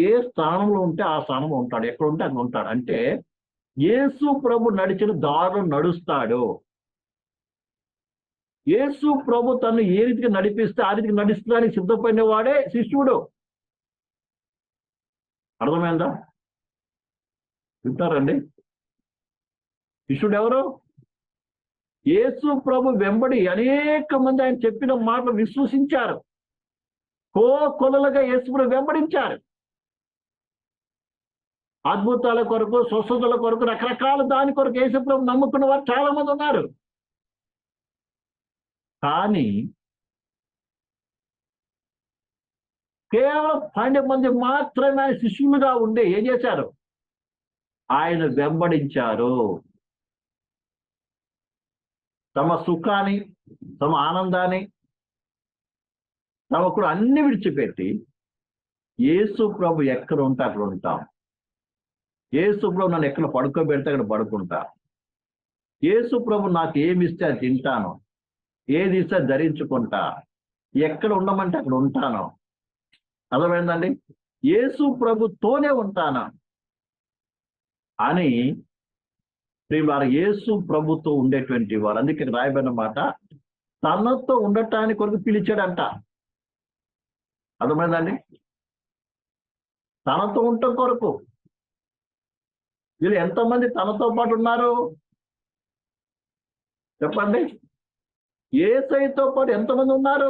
ఏ స్థానంలో ఉంటే ఆ స్థానంలో ఉంటాడు, ఎక్కడ ఉంటే అక్కడ ఉంటాడు. అంటే యేసు ప్రభు నడిచిన దారిలో నడుస్తాడు. యేసు ప్రభు తను ఏ రీతికి నడిపిస్తే ఆ రీతికి నడుస్తానికి సిద్ధపడిన వాడే శిష్యుడు. అర్థమైందా? వింటారండి? శిష్యుడు ఎవరు? యేసు ప్రభు వెంబడి అనేక మంది ఆయన చెప్పిన మాటలు విశ్వసించారు. కొలలుగా యేసు ప్రభు వెంబడించారు. అద్భుతాల కొరకు, స్వస్థతల కొరకు, రకరకాల దాని కొరకు యేసు ప్రభు నమ్ముకున్న వారు చాలా మంది ఉన్నారు. కానీ కేవలం 12 మంది మాత్రమే ఆయన శిష్యులుగా ఉండి ఏం చేశారు? ఆయన వెంబడించారు. తమ సుఖాన్ని, తమ ఆనందాన్ని, తమకు అన్ని విడిచిపెట్టి యేసు ప్రభు ఎక్కడ ఉంటే అక్కడ ఉంటాం. యేసు ప్రభు నన్ను ఎక్కడ పడుకోబెడితే అక్కడ పడుకుంటా. యేసు ప్రభు నాకు ఏమి ఇస్తే అది తింటాను, ఏది ఇస్తే ధరించుకుంటా, ఎక్కడ ఉండమంటే అక్కడ ఉంటాను. అర్థమైందండి? యేసు ప్రభుతోనే ఉంటాను అని వారు యేసు ప్రభుతో ఉండేటువంటి వారు. అందుకే రాయబడిన మాట, తనతో ఉండటానికి కొరకు పిలిచాడంట. అర్థమైందండి? తనతో ఉండటం కొరకు. వీళ్ళు ఎంతమంది తనతో పాటు ఉన్నారు చెప్పండి? యేసయ్యతో పాటు ఎంతమంది ఉన్నారు?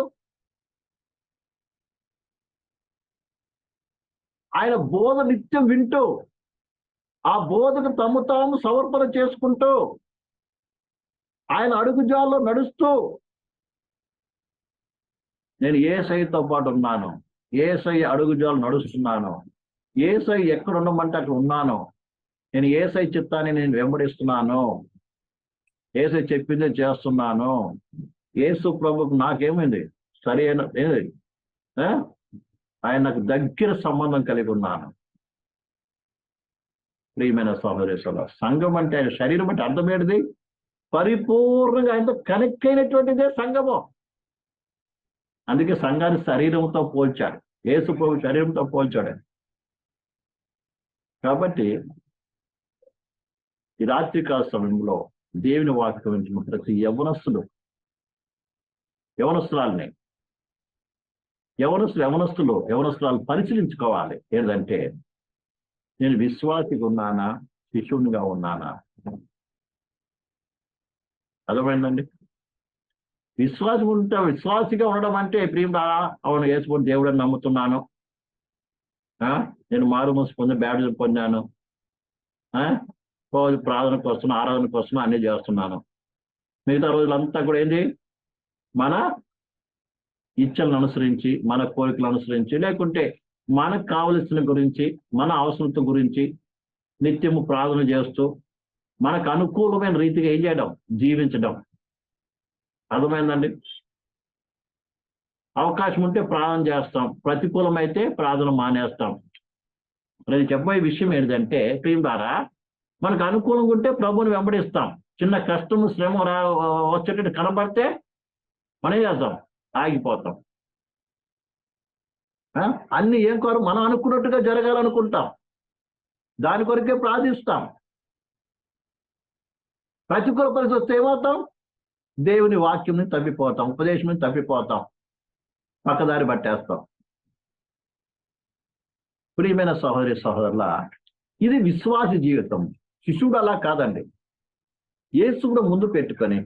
ఆయన బోధ నిత్యం వింటూ, ఆ బోధకు తమ తాము సమర్పణ చేసుకుంటూ, ఆయన అడుగుజాల్లో నడుస్తూ, నేను యేసయ్యతో పాటు ఉన్నాను, యేసయ్య అడుగుజాలు నడుస్తున్నాను, యేసయ్య ఎక్కడ ఉండమంటే అక్కడ ఉన్నాను, నేను యేసయ్య చిత్తాన్ని నేను వెంబడిస్తున్నాను, యేసయ్య చెప్పిందే చేస్తున్నాను, యేసు ప్రభుకు నాకేమైంది సరి అయిన ఆయన నాకు దగ్గర సంబంధం కలిగి ఉన్నాను. ప్రియమైన సహోదరి సంఘం అంటే ఆయన శరీరం అంటే అర్థం ఏంటిది? పరిపూర్ణంగా ఆయనతో కనెక్ట్ అయినటువంటిదే సంఘము. అందుకే సంఘాన్ని శరీరంతో పోల్చాడు. యేసు ప్రభు శరీరంతో పోల్చాడు. కాబట్టి ఈ రాత్రికాల సమయంలో దేవుని వాక్యం వింటున్న ప్రతి యవనస్తురాలు పరిశీలించుకోవాలి. ఏంటంటే నేను విశ్వాసిగా ఉన్నానా, శిష్యునిగా ఉన్నానా? అర్థమైందండి? విశ్వాసిగా ఉండడం అంటే ప్రియుడా, అవును యేసు దేవుడు అని నమ్ముతున్నాను, నేను మారుమనసు పొంది బ్యాప్టిజం పొందాను, రోజు ప్రార్థన కోసం ఆరాధన కోసం అన్ని చేస్తున్నాను. మిగతా రోజులంతా కూడా ఏంటి? మన ఇచ్చలను అనుసరించి, మన కోరికలు అనుసరించి, లేకుంటే మనకు కావలసిన గురించి, మన అవసరత గురించి నిత్యము ప్రార్థన చేస్తూ మనకు అనుకూలమైన రీతిగా ఏం చేయడం? జీవించడం. అర్థమైందండి? అవకాశం ఉంటే ప్రార్థన చేస్తాం, ప్రతికూలమైతే ప్రార్థన మానేస్తాం. నేను చెప్పబోయే విషయం ఏంటంటే ప్రియం ద్వారా మనకు అనుకూలంగా ఉంటే ప్రభువుని వెంబడిస్తాం. చిన్న కష్టము శ్రమ వచ్చేటట్టు కనబడితే మనం ఏం చేద్దాం? ఆగిపోతాం. అన్ని ఏం కోరు? మనం అనుకున్నట్టుగా జరగాలనుకుంటాం, దాని కొరకే ప్రార్థిస్తాం. ప్రతికూల పరిస్థితి వస్తే ఏమవుతాం? దేవుని వాక్యం తప్పిపోతాం, ఉపదేశం తప్పిపోతాం, పక్కదారి పట్టేస్తాం. ప్రియమైన సహోదరుల, ఇది విశ్వాస జీవితం. శిష్యుడు అలా కాదండి. యేసు కూడా ముందు పెట్టుకొని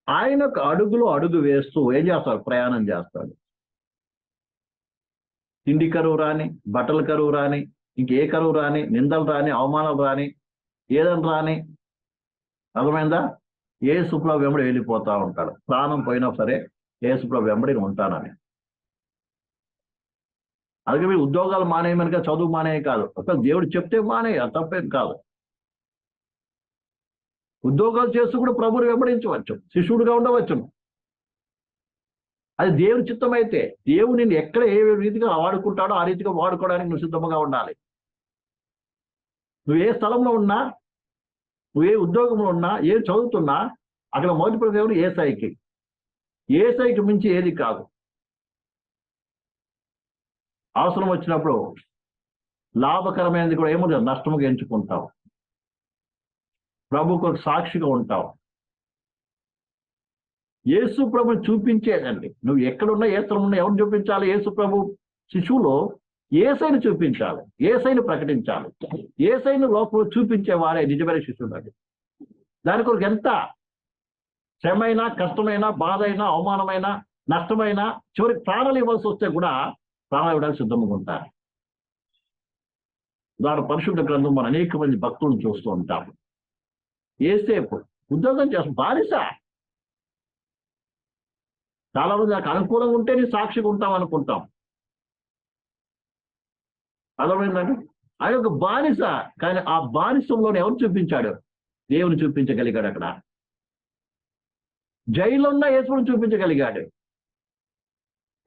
ఆయనకు అడుగు వేస్తూ ఏం చేస్తాడు? ప్రయాణం చేస్తాడు. తిండి కరువు రాని, బట్టల కరువు రాని, ఇంకే కరువు రాని, నిందలు రాని, అవమానాలు రాని, ఏదని రాని, అర్థమైందా? యేసు ప్రభు వెంబడి వెళ్ళిపోతా ఉంటాడు. ప్రాణం పోయినా సరే యేసు ప్రభు వెంబడి ఉంటానని. అలాగే మీరు ఉద్యోగాలు మానేయమనిగా చదువు మానేయ కాదు, అసలు దేవుడు చెప్తే మానేయ, తప్పేం కాదు. ఉద్యోగాలు చేస్తూ కూడా ప్రభువుని వెంబడించవచ్చు, శిష్యుడిగా ఉండవచ్చు. అది దేవుని చిత్తం అయితే, దేవుడు నిన్ను ఎక్కడ ఏ రీతిగా వాడుకుంటాడో ఆ రీతిగా వాడుకోవడానికి నువ్వు సిద్ధంగా ఉండాలి. నువ్వు ఏ స్థలంలో ఉన్నా, నువ్వు ఏ ఉద్యోగంలో ఉన్నా, ఏ చదువుతున్నా, అక్కడ మొదటి దేవుడు ఏసైకి మించి ఏది కాదు. అవసరం వచ్చినప్పుడు లాభకరమైనది కూడా ఏమో నష్టముగా ఎంచుకుంటావు. ప్రభుకు సాక్షిగా ఉంటావు. యేసు ప్రభుని చూపించేదండి. నువ్వు ఎక్కడున్నా, ఏ స్థలం ఉన్నా ఎవరిని చూపించాలి? యేసు ప్రభు శిశువులో ఏసైని చూపించాలి, ఏసైని ప్రకటించాలి. ఏసైని లోపల చూపించే వారే నిజమైన శిశువులు. అది దాని కొరకు ఎంత శ్రమైనా, కష్టమైనా, బాధ అయినా, అవమానమైనా, నష్టమైనా, చివరికి ప్రాణాలు ఇవ్వాల్సి వస్తే కూడా ప్రాణాలు ఇవ్వడానికి సిద్ధంగా ఉంటారు. దాని పరిశుద్ధ గ్రంథం మనం అనేక మంది భక్తులను చూస్తూ ఉంటాం. ఏసేపు ఉద్యోగం చేస్తాం, బానిస. చాలా మంది నాకు అనుకూలంగా ఉంటే నీ సాక్షిగా ఉంటాం అనుకుంటాం. అర్థమైందండి? ఆయన ఒక బానిస, కానీ ఆ బానిసంలోనే ఎవరు చూపించాడు? దేవుని చూపించగలిగాడు. అక్కడ జైల్లో ఉన్న యేసుని చూపించగలిగాడు,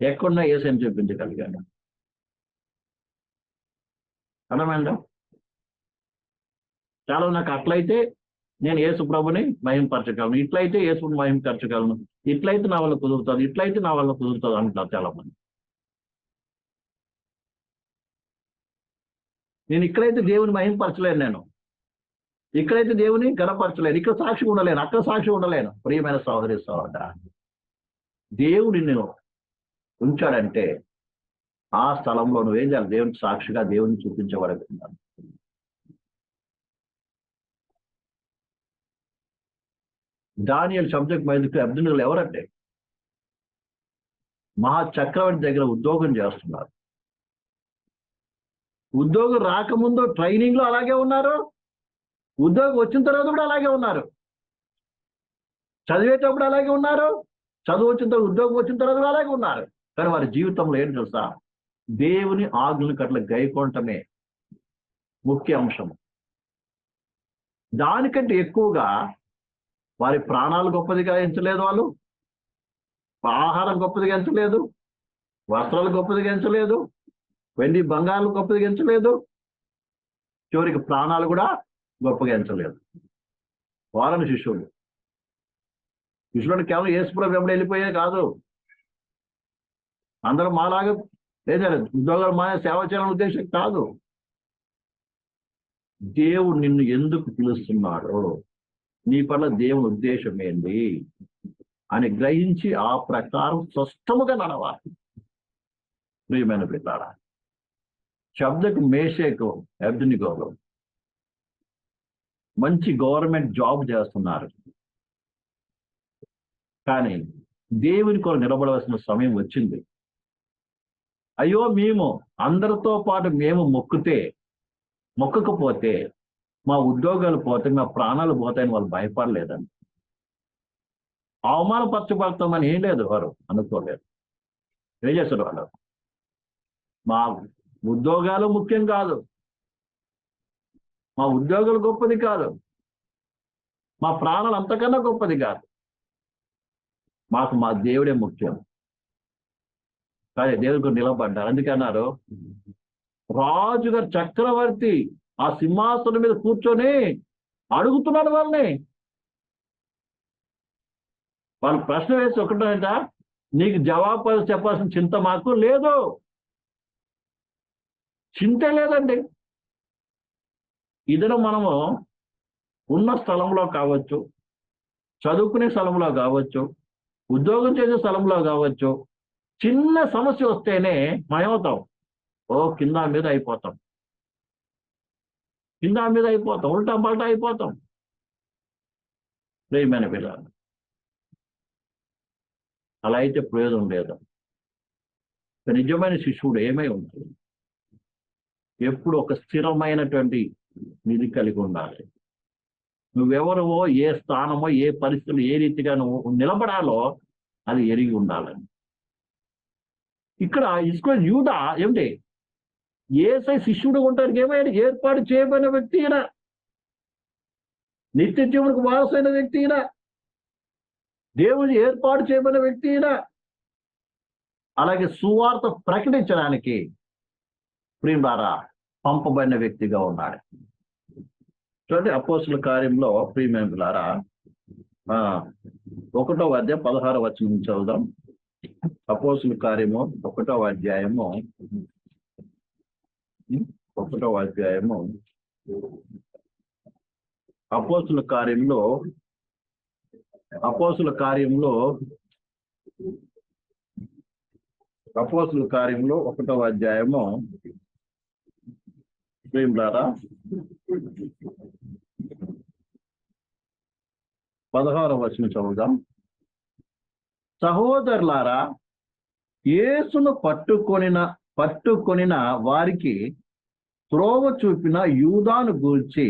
ఎక్కడున్నా యేసుని చూపించగలిగాడు. అర్థమైందా? చాలా నాకు అట్లయితే నేను యేసు ప్రభుని మహింపరచగలను, ఇట్లయితే యేసుని మహింపరచగలను, ఇట్లయితే నా వల్ల కుదురుతుంది, ఇట్లయితే నా వల్ల కుదురుతుంది అంటున్నారు చాలా మంది. నేను ఇక్కడైతే దేవుని మహింపరచలేను, నేను ఇక్కడైతే దేవుని గణపరచలేను, ఇక్కడ సాక్షి ఉండలేను, అక్కడ సాక్షి ఉండలేను. ప్రియమైన సహోదరి సహోదరా, దేవుడు నిన్ను ఉంచాడంటే ఆ స్థలంలో నువ్వేం చేయాలి? దేవునికి సాక్షిగా దేవుని చూపించబడదు. దానియేలు సబ్జెక్ట్ మైదుకు అబ్దుల్ ఎవరంటే మహా చక్రవర్తి దగ్గర ఉద్యోగం చేస్తున్నారు. ఉద్యోగం రాకముందు ట్రైనింగ్ లో అలాగే ఉన్నారు, ఉద్యోగం వచ్చిన తర్వాత కూడా అలాగే ఉన్నారు, చదివేటప్పుడు అలాగే ఉన్నారు, చదువు వచ్చిన తర్వాత ఉద్యోగం వచ్చిన తర్వాత కూడా అలాగే ఉన్నారు. కానీ వారి జీవితంలో ఏం తెలుసా? దేవుని ఆజ్ఞలు కట్ల గైకొనటమే ముఖ్య అంశం. దానికంటే ఎక్కువగా వారి ప్రాణాలు గొప్పదిగా ఎంచలేదు, వాళ్ళు ఆహారం గొప్పదిగా ఎంచలేదు, వస్త్రాలు గొప్పదిగా ఎంచలేదు, వెండి బంగారం గొప్పదిగా ఎంచలేదు. చివరికి ప్రాణాలు కూడా గొప్పగా ఎంచలేదు. వారని శిష్యులు కేవలం యేసుప్రభు వెంబడి వెళ్ళిపోయే కాదు. అందరూ మాలాగా లేదండి ఉద్యోగాలు మానే సేవ చేయాలని ఉద్దేశం కాదు. దేవుడు నిన్ను ఎందుకు పిలుస్తున్నాడో, నీ పట్ల దేవుని ఉద్దేశం ఏంటి అని గ్రహించి ఆ ప్రకారం స్పష్టముగా నడవాలి. ప్రియమైన బిడ్డలారా, శబ్దకు మేషేకు అబ్దెనగో మంచి గవర్నమెంట్ జాబ్ చేస్తున్నారు, కానీ దేవుని కొరకు నిలబడవలసిన సమయం వచ్చింది. అయ్యో మేము అందరితో పాటు మేము మొక్కకపోతే మా ఉద్యోగాలు పోతాయి, మా ప్రాణాలు పోతాయని వాళ్ళు భయపడలేదండి. అవమానపరచబడతామని ఏం లేదు, వారు అనుకోలేదు. ఏం చేస్తారు వాళ్ళు? మా ఉద్యోగాలు ముఖ్యం కాదు, మా ఉద్యోగాలు గొప్పది కాదు, మా ప్రాణాలు అంతకన్నా గొప్పది కాదు, మాకు మా దేవుడే ముఖ్యం. కానీ దేవుడికి నిలబడ్డారు. అందుకన్నారు రాజుగారు చక్రవర్తి ఆ సింహాసనం మీద కూర్చొని అడుగుతున్నాడు వాళ్ళని. వాళ్ళు ప్రశ్న వేసి ఒకటంట, నీకు జవాబు చెప్పాల్సిన చింత మాకు లేదు. చింతే లేదండి. ఇదిలో మనము ఉన్న స్థలంలో కావచ్చు, చదువుకునే స్థలంలో కావచ్చు, ఉద్యోగం చేసే స్థలంలో కావచ్చు, చిన్న సమస్య వస్తేనే మయమవుతాం. కింద మీద అయిపోతాం, ఉల్టా పల్టా అయిపోతాం. ప్రియమైన పిల్లలు, అలా అయితే ప్రయోజనం లేదు. నిజమైన శిష్యుడు ఏమై ఉంటుంది? ఎప్పుడు ఒక స్థిరమైనటువంటి నిధి కలిగి ఉండాలి. నువ్వెవరవో, ఏ స్థానమో, ఏ పరిస్థితులు, ఏ రీతిగా నువ్వు నిలబడాలో అది ఎరిగి ఉండాలని. ఇక్కడ ఇస్కరియోతు యూదా ఏమిటి? యేసయ్య శిష్యుడు ఉంటానికి ఏమైనా ఏర్పాటు చేయబడిన వ్యక్తి ఈయన, నిత్య జీవునికి వారసైన వ్యక్తి ఈయన, దేవుని ఏర్పాటు చేయబడిన వ్యక్తి ఈయన. అలాగే సువార్త ప్రకటించడానికి ప్రియులారా పంపబడిన వ్యక్తిగా ఉన్నాడు. చూడండి అపోస్తుల కార్యంలో ప్రియమైన పిల్లారా 1వ అధ్యాయం 16వ వచనం నుంచి చదువుదాం. అపోస్తుల కార్యము 1వ అధ్యాయము 1వ అపోస్తుల కార్యంలో 1వ అధ్యాయము ప్రియులారా 16వ వచనం చదువుదాం. సహోదరులారా, యేసును పట్టుకొనిన వారికి త్రోవ చూపిన యూదాను గూర్చి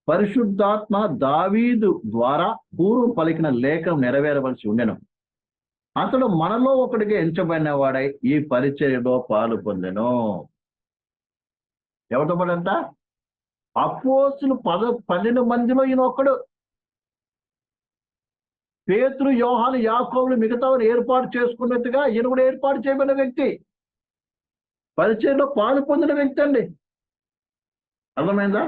పరిశుద్ధాత్మ దావీదు ద్వారా పూర్వం పలికిన లేఖనం నెరవేరవలసి ఉండెను. అతడు మనలో ఒకటిగా ఎంచబడిన వాడై ఈ పరిచర్యలో పాలు పొందెను. ఎవరితో పాడంట? అపోస్తులు 12 మందిలో ఈయన ఒక్కడు. పేతురు, యోహాను, యాకోబులు మిగతావారు ఏర్పాటు చేసుకున్నట్టుగా ఈయన కూడా ఏర్పాటు చేయబడిన వ్యక్తి, పరిచయంలో పాలు పొందిన వ్యక్తి అండి. అర్థమైందా?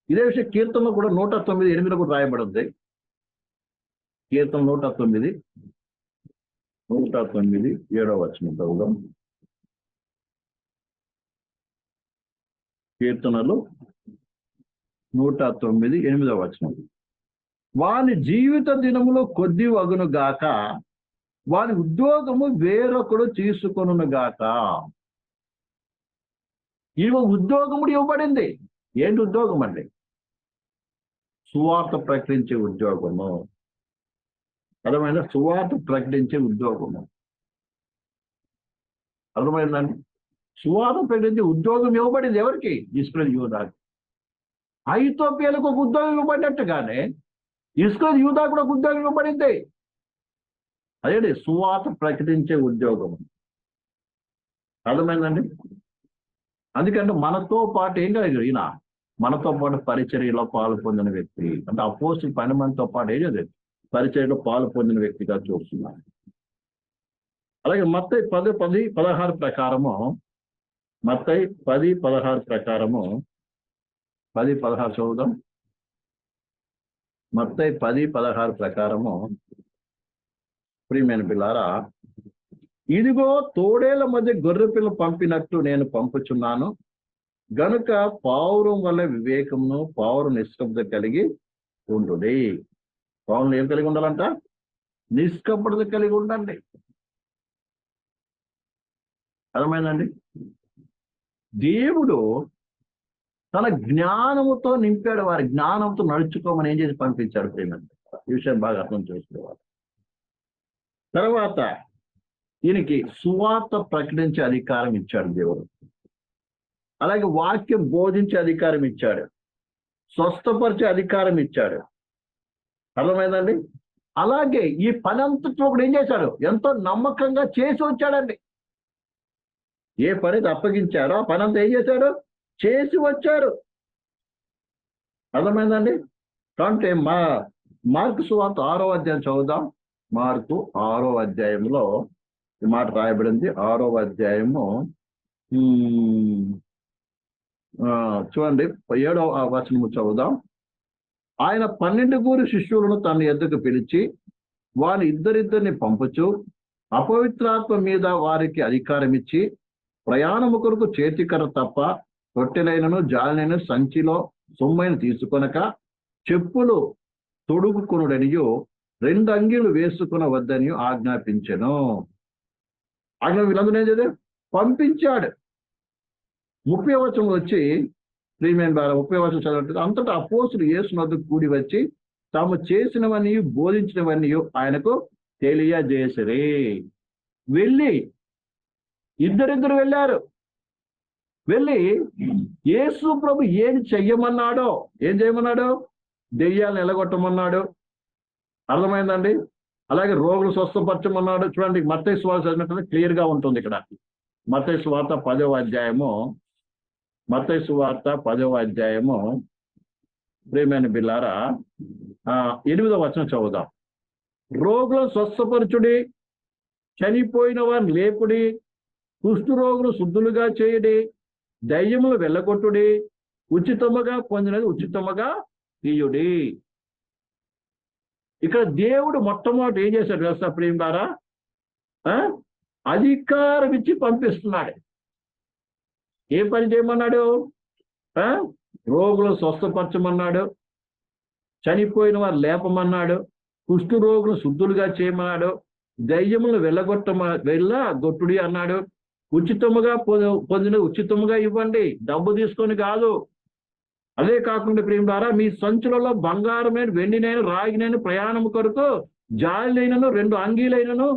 ఇదే విషయం కీర్తనలో కూడా 109:8 కూడా రాయబడింది. కీర్తన 109 7వ వచనం చదువుదాం. కీర్తనలు 109 8వ వచనం. వాని జీవిత దినములో కొద్ది వగును గాక, వాని ఉద్యోగము వేరొకడు తీసుకొనును గాక. ఉద్యోగముడు ఇవ్వబడింది. ఏంటి ఉద్యోగం అండి? సువార్త ప్రకటించే ఉద్యోగము. అర్థమైందా? సువార్త ప్రకటించే ఉద్యోగము. అర్థమైందండి? సువార్త ప్రకటించే ఉద్యోగం ఇవ్వబడింది ఎవరికి? ఇస్రాయేలు యూదాకి. ఐతోపియాలకు ఒక ఉద్యోగం ఇవ్వబడినట్టుగానే ఇస్రాయేలు యూదా కూడా ఒక ఉద్యోగం ఇవ్వబడింది. అదే సువార్త ప్రకటించే ఉద్యోగం. అర్థమైందండి? అందుకంటే మనతో పాటు ఏం కలిగారు ఈయన? మనతో పాటు పరిచర్యలో పాలు పొందిన వ్యక్తి. అంటే అపోస్తులు 12 మందితో పాటు ఏం లేదు, పరిచర్యలో పాలు పొందిన వ్యక్తిగా చూస్తున్నారు. అలాగే మత్తయి 10:16 ప్రకారము 10:16 చదువుదాం. మత్తయి 10:16 ప్రకారము, ప్రియమైన బిల్లారా, ఇదిగో తోడేళ్ల మధ్య గొర్రెపిల్ల పంపినట్టు నేను పంపుచున్నాను గనుక పావురం వల్ల వివేకమును పావురం నిష్కబ్ద కలిగి ఉండుడి. పావురం ఏం కలిగి ఉండాలంట? నిష్కపటత కలిగి ఉండండి. అర్థమైందండి? దేవుడు తన జ్ఞానముతో నింపాడు, వారి జ్ఞానంతో నడుచుకోమని ఏం చేసి పంపించాడు ప్రేమండి. ఈ విషయం బాగా అర్థం చేసుకోవాలి. తర్వాత ఈయనకి సువార్త ప్రకటించే అధికారం ఇచ్చాడు దేవుడు. అలాగే వాక్యం బోధించే అధికారం ఇచ్చాడు, స్వస్థపరిచే అధికారం ఇచ్చాడు. అర్థమైందండి? అలాగే ఈ పని అంతట్లో కూడా ఏం చేశాడు? ఎంతో నమ్మకంగా చేసి వచ్చాడండి. ఏ పని అప్పగించాడో ఆ పని అంతా ఏం చేశాడు? చేసి వచ్చాడు. అర్థమైందండి? కాబట్టి మార్కు సువార్త 6వ అధ్యాయం చదువుదాం. మార్కు 6వ అధ్యాయంలో ఈ మాట రాయబడింది. 6వ అధ్యాయము చూడండి, 7వ వచనము చదువుదాం. ఆయన 12 శిష్యులను తన ఎద్దకు పిలిచి వారి ఇద్దరిద్దరిని పంపుచు అపవిత్రాత్మ మీద వారికి అధికారం ఇచ్చి ప్రయాణము కొరకు చేతికర్ర తప్ప రొట్టెలైనను జాలినైన సంచిలో సొమ్మైన తీసుకొనక చెప్పులు తొడుగుకొనుడనియు 2 అంగీలు వేసుకునవద్దని ఆజ్ఞాపించెను. వీళ్ళందరూ ఏం చేశారు? పంపించాడు. 30వ వచనం వచ్చి, ప్రియమైన 30వ వచనం చదివినట్టు, అంతటా అపోస్తులు యేసునొద్దకు కూడి వచ్చి తాము చేసినవన్నీ బోధించినవన్నీ ఆయనకు తెలియజేసిరి. వెళ్ళి ఇద్దరిద్దరు వెళ్ళారు. వెళ్ళి యేసు ప్రభు ఏం చెయ్యమన్నాడో, ఏం చేయమన్నాడు? దెయ్యాలను ఎలగొట్టమన్నాడు. అర్థమైందండి? అలాగే రోగులు స్వస్థపరచమన్నాడు. చూడండి, మత్తయి సువార్త చదివినట్టు క్లియర్ గా ఉంటుంది ఇక్కడ. మత్తయి సువార్త 10వ అధ్యాయము ప్రియమైన బిల్లారా 8వ వచనం చదువుదాం. రోగులను స్వస్థపరచుడి, చనిపోయిన వారిని లేపుడి, కుష్టు రోగులు శుద్ధులుగా చేయుడి, దయ్యములు వెళ్ళగొట్టుడి, ఉచితముగా పొందినది ఉచితముగా తీయుడి. ఇక్కడ దేవుడు మొట్టమొదటి ఏం చేశాడు వ్యవస్థ ప్రియులారా? అధికారం ఇచ్చి పంపిస్తున్నాడు. ఏ పని చేయమన్నాడు? రోగులు స్వస్థపరచమన్నాడు, చనిపోయిన వారు లేపమన్నాడు, కుష్టు రోగులు శుద్ధులుగా చేయమన్నాడు, దయ్యములు వెళ్ళగొట్టుడి అన్నాడు. ఉచితముగా పొందిన ఉచితముగా ఇవ్వండి, డబ్బు తీసుకొని కాదు. అదే కాకుండా ప్రియులారా, మీ సంచులలో బంగారమైన వెండినైన రాగినైన ప్రయాణం కొరకు జాలినైనను 2 అంగీలైనను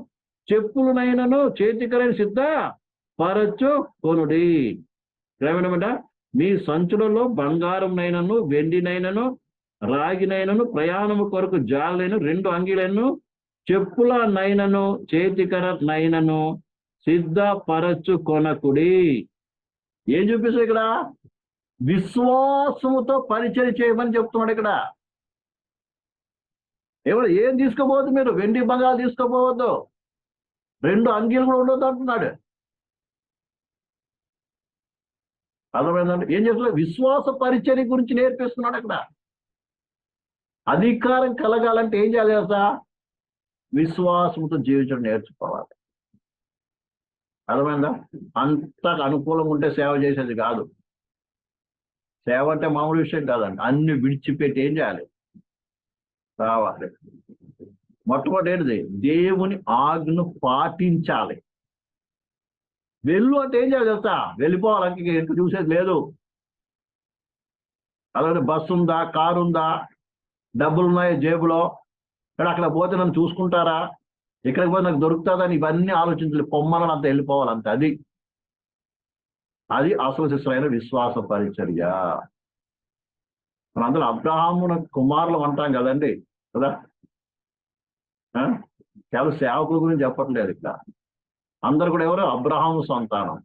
చెప్పులనైనను చేతికరైన సిద్ధ పరచు కొనుడి. ఏమేనమాట? మీ సంచులలో బంగారంనైనను వెండినైనను రాగినైనను ప్రయాణము కొరకు జాలినైన 2 అంగీలైనను చెప్పులనైనను చేతికర నైనను సిద్ధపరచు కొనకుడి. ఏం చూపిస్తాడు ఇక్కడ? విశ్వాసముతో పరిచయం చేయమని చెప్తున్నాడు ఇక్కడ. ఏం తీసుకోపోవద్దు మీరు, వెండి బంగారు తీసుకోపోవద్దు, 2 అంగీలు కూడా ఉండొద్దు అంటున్నాడు. అర్థమైందండి? ఏం చేస్తున్నాడు? విశ్వాస పరిచయం గురించి నేర్పిస్తున్నాడు అక్కడ. అధికారం కలగాలంటే ఏం చేయాలి తెలుసా? విశ్వాసంతో జీవించడం నేర్చుకోవాలి. అర్థమైందా? అంత అనుకూలంగా ఉంటే సేవ చేసేది కాదు. సేవ అంటే మామూలు విషయం కాదండి. అన్ని విడిచిపెట్టి ఏం చేయాలి? రావాలి. మొట్టమొదటి ఏంటిది? దేవుని ఆజ్ఞను పాటించాలి. వెళ్ళు అంటే ఏం చేయాలి తెలుసా? వెళ్ళిపోవాలి, ఇంక చూసేది లేదు. అలాగే బస్సు ఉందా, కారు ఉందా, డబ్బులు ఉన్నాయి జేబులో, అక్కడ పోతే నన్ను చూసుకుంటారా, ఇక్కడికి పోతే నాకు దొరుకుతుందని ఇవన్నీ ఆలోచించాలి. పొమ్మలని అంత వెళ్ళిపోవాలంతే. అది అసలు శిశువైన విశ్వాస పరిచర్య. మనందరూ అబ్రహాము కుమారులు అంటాం కదండి కదా. కేవలం సేవకుల గురించి చెప్పట్లేదు ఇక్కడ. అందరు కూడా ఎవరు? అబ్రహాము సంతానం.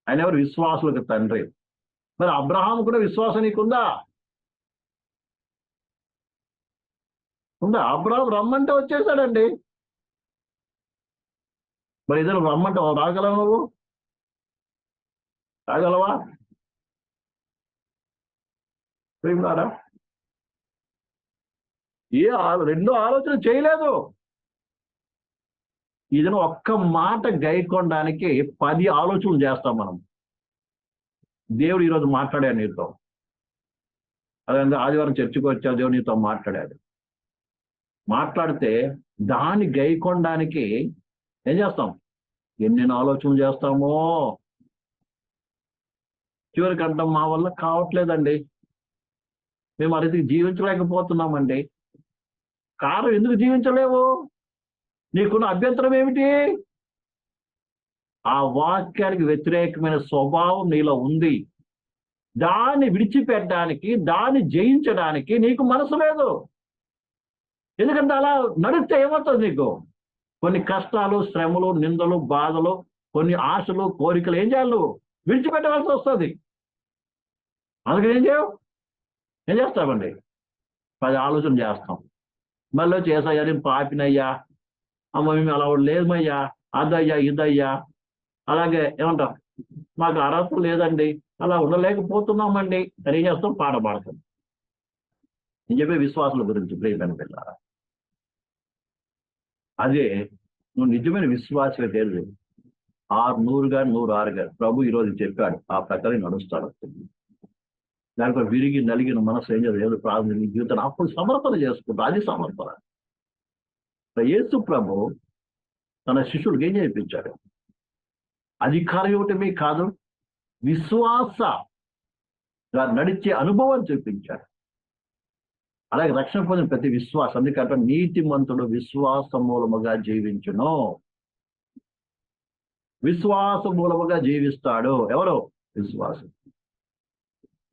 ఆయన ఎవరు? విశ్వాసులకు తండ్రి. మరి అబ్రహాము కూడా విశ్వాసం నీకుందా? ఉందా? అబ్రహాం రమ్మంటే వచ్చేసాడండి. మరి ఇద్దరు రమ్మంటే రాగలవు? నువ్వు రాగలవా? ప్రియులారా, రెండో ఆలోచన చేయలేదు. ఇదను ఒక్క మాట గైకొనడానికి 10 ఆలోచనలు చేస్తాం మనం. దేవుడు ఈరోజు మాట్లాడాడు నీతో. అదే ఆదివారం చర్చికి వచ్చావు, దేవుడు నీతో మాట్లాడాడు. మాట్లాడితే దాన్ని గైకొనడానికి ఏం చేస్తాం? ఎన్నెన్ని ఆలోచనలు చేస్తామో. చివరికి అంటాం, మా వల్ల కావట్లేదండి, మేము ఆ రీతికి జీవించలేకపోతున్నామండి. కారణం, ఎందుకు జీవించలేవు? నీకున్న అభ్యంతరం ఏమిటి? ఆ వాక్యానికి వ్యతిరేకమైన స్వభావం నీలో ఉంది. దాన్ని విడిచిపెట్టడానికి, దాన్ని జయించడానికి నీకు మనసు లేదు. ఎందుకంటే అలా నడిస్తే ఏమవుతుంది నీకు? కొన్ని కష్టాలు, శ్రమలు, నిందలు, బాధలు, కొన్ని ఆశలు, కోరికలు ఏం చేయాలి? నువ్వు విడిచిపెట్టవలసి వస్తుంది. అందుకని ఏం చేస్తామండి? 10 ఆలోచన చేస్తాం. మళ్ళీ చేసాయ్యా, నేను పాపినయ్యా, అమ్మ మేము అలా లేదమ్మయ్యా, అదయ్యా, ఇదయ్యా. అలాగే ఏమంటాం, మాకు అర్హత లేదండి, అలా ఉండలేకపోతున్నామండి అని ఏం చేస్తాం? పాట పాడతాం. నేను చెప్పే విశ్వాసుల గురించి ప్రియమైన పిల్లారా, అదే నువ్వు నిజమైన విశ్వాసమే తెలియదు. 100 గారు 106 గారు ప్రభు ఈరోజు చెప్పాడు, ఆ ప్రకారం నడుస్తాడు. దానిపై విరిగి నలిగిన మనసు ఏం చేయాలి? ప్రార్థన నీ జీవితాన్ని అప్పుడు సమర్పణ చేసుకుంటా. అది సమర్పణ. యేసు ప్రభు తన శిష్యుడికి ఏం చేయించాడు? అధికారం ఇవ్వటమే కాదు, విశ్వాసగా నడిచే అనుభవం చూపించాడు. అలాగే రక్షణ పొందిన ప్రతి విశ్వాసం, అందుకంటే నీతిమంతుడు విశ్వాస మూలముగా జీవించును. విశ్వాస మూలముగా జీవిస్తాడు. ఎవరు? విశ్వాసం.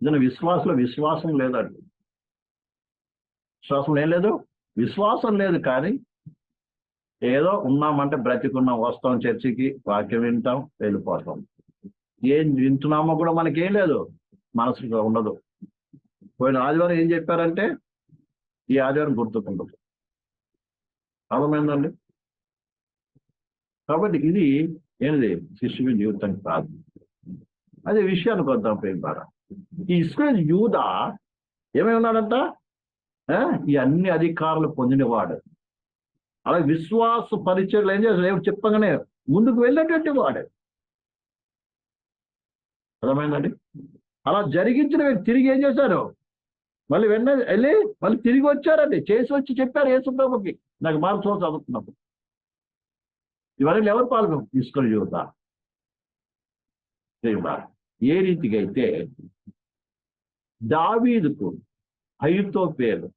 ఇతను విశ్వాసం లేదండి. విశ్వాసం ఏం లేదు, విశ్వాసం లేదు. కానీ ఏదో ఉన్నామంటే బ్రతికున్నాం, వస్తాం చర్చికి, వాక్యం వింటాం, వెళ్ళిపోతాం. ఏం వింటున్నామో కూడా మనకేం లేదు, మనసుగా ఉండదు. పోయిన ఆదివారం ఏం చెప్పారంటే ఈ ఆదివారం గుర్తుకుండదు. అర్థమైందండి? కాబట్టి ఇది ఏంటిది? శిష్యుని జీవితం కాదు. అదే విషయానికి వద్దాం ప్రేమ. ఈ ఇశ్రాయేలు యూదా ఏమై ఉన్నాడంట? ఈ అన్ని అధికారులు పొందినవాడు. అలాగే విశ్వాస పరిచయలు ఏం చేస్తాడు? ఏమి చెప్పగానే ముందుకు వెళ్ళేటట్టు వాడు. అర్థమైందండి? అలా జరిగించిన వ్యక్తి తిరిగి ఏం చేశారు? మళ్ళీ వెళ్ళి మళ్ళీ తిరిగి వచ్చారండి. చేసి వచ్చి చెప్పారు యేసు ప్రభుకి, నాకు మార్చో చదువుతున్నప్పుడు. ఇవన్నీ ఎవరు పాల్గొ? ఇశ్రాయేలు యూదా. ఏ రీతిగా అయితే దావీదుకు అహీతోఫెలు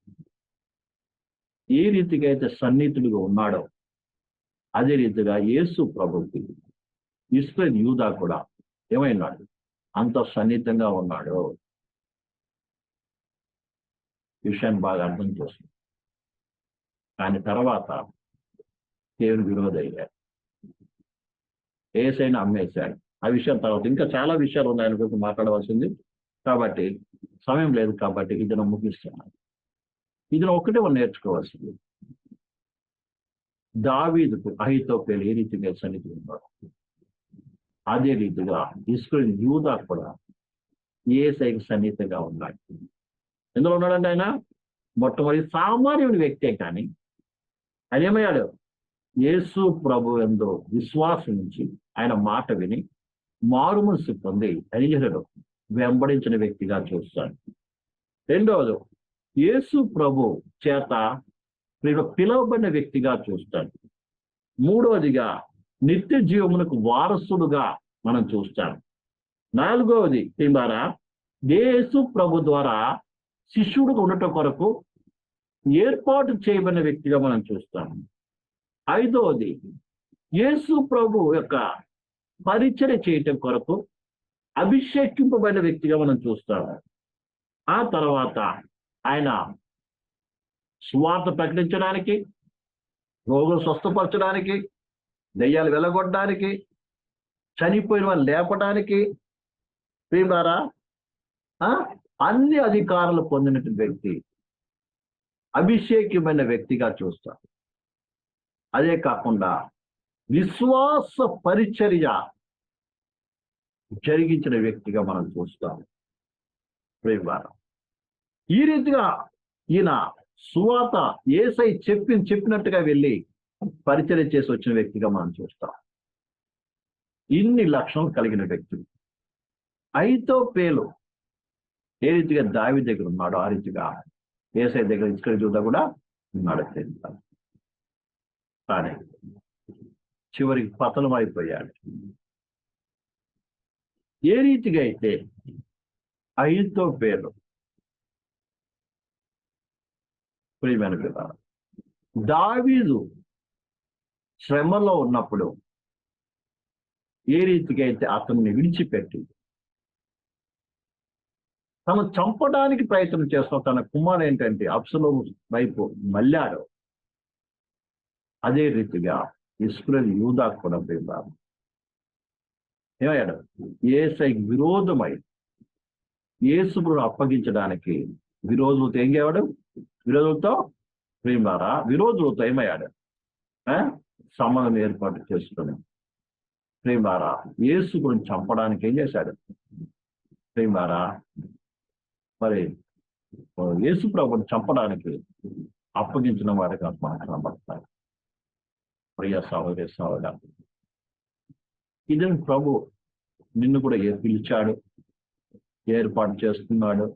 ఏ రీతిగా అయితే సన్నిహితుడిగా ఉన్నాడో, అదే రీతిగా యేసు ప్రభుకి ఇశ్రాయేలు యూదా కూడా ఏమైనాడు? అంత సన్నిహితంగా ఉన్నాడు. విషయాన్ని బాగా అర్థం చేస్తుంది. కానీ తర్వాత దేవుని విరోధయ్యాడు, యేసయ్యను అమ్మేశాడు. ఆ విషయం తర్వాత ఇంకా చాలా విషయాలు ఉన్నాయి ఆయన గురించి మాట్లాడవలసింది. కాబట్టి సమయం లేదు, కాబట్టి ఇతను ముగిస్తున్నాను. ఇతను ఒక్కటే మనం నేర్చుకోవాల్సింది, దావీదుకు అహీతోఫెలు ఏ రీతిగా సన్నిధి ఉన్నాడు, అదే రీతిగా ఇశ్రాయేలు యూదా కూడా యేసయ్యకు సన్నిహితంగా ఉన్నాడు. ఎందులో ఉన్నాడంటే ఆయన మొట్టమొదటి సామాన్యుడి వ్యక్తే, కానీ ఆయన ఏమయ్యాడు? యేసు ప్రభు యందు విశ్వాసం నుంచి ఆయన మాట విని మారు మనసు పొంది అనిజనుడు వెంబడించిన వ్యక్తిగా చూస్తాడు. రెండవది, యేసు ప్రభు చేత పిలువబడిన వ్యక్తిగా చూస్తాడు. మూడవదిగా నిత్య జీవమునకు వారసుడుగా మనం చూస్తాం. నాలుగవది తింబారా, యేసు ప్రభు ద్వారా శిష్యుడుగా ఉండటం కొరకు ఏర్పాటు చేయబడిన వ్యక్తిగా మనం చూస్తాం. ఐదవది, యేసు ప్రభు యొక్క పరిచర్య చేయటం కొరకు అభిషేకింపబడిన వ్యక్తిగా మనం చూస్తాం. ఆ తర్వాత ఆయన సువార్త ప్రకటించడానికి, రోగులు స్వస్థపరచడానికి, దెయ్యాలు వెలగొట్టడానికి, చనిపోయిన వాళ్ళు లేపడానికి, ప్రియులారా, అన్ని అధికారాలు పొందినటువంటి వ్యక్తి, అభిషేకమైన వ్యక్తిగా చూస్తాం. అదే కాకుండా విశ్వాస పరిచర్య జరిగించిన వ్యక్తిగా మనం చూస్తాం. ప్రియులారా, ఈ రీతిగా ఈయన సువార్త యేసై చెప్పినట్టుగా వెళ్ళి పరిచర్య చేసి వచ్చిన వ్యక్తిగా మనం చూస్తాం. ఇన్ని లక్షణాలు కలిగిన వ్యక్తులు. అహీతోపెలు ఏ రీతిగా దావీదు దగ్గర ఉన్నాడో ఆ రీతిగా యేసయ్య దగ్గర ఇక్కడ చూద్దా కూడా ఉన్నాడు. కానీ చివరికి పతనం అయిపోయాడు. ఏ రీతిగా అయితే అహీతోపెలు ప్రియమైన పిల్లలు, దావీదు శ్రమలో ఉన్నప్పుడు ఏ రీతిగా అయితే అతన్ని విడిచిపెట్టి తను చంపడానికి ప్రయత్నం చేస్తాం తన కుమారుడు ఏంటంటే అబ్షలోము వైపు మళ్ళాడు. అదే రీతిగా ఇశ్రాయేలు యూదా కూడా ప్రియులారా ఏమయ్యాడు? యేసయ్యకి విరోధమై యేసును అప్పగించడానికి విరోధులతో ఏం చేయవాడు? విరోధులతో ప్రియులారా విరోధులతో ఏమయ్యాడు? సంబంధం ఏర్పాటు చేసుకుని ప్రియులారా యేసు గురించి చంపడానికి ఏం చేశాడు? ప్రియులారా మరి యేసు ప్రభువుని చంపడానికి అప్పగించిన వారిగా మనకు కనబడతారు. ప్రియ సహోదరి సహోదరు, ఇదే ప్రభు నిన్ను కూడా పిలిచాడు, ఏర్పాటు చేస్తున్నాడు,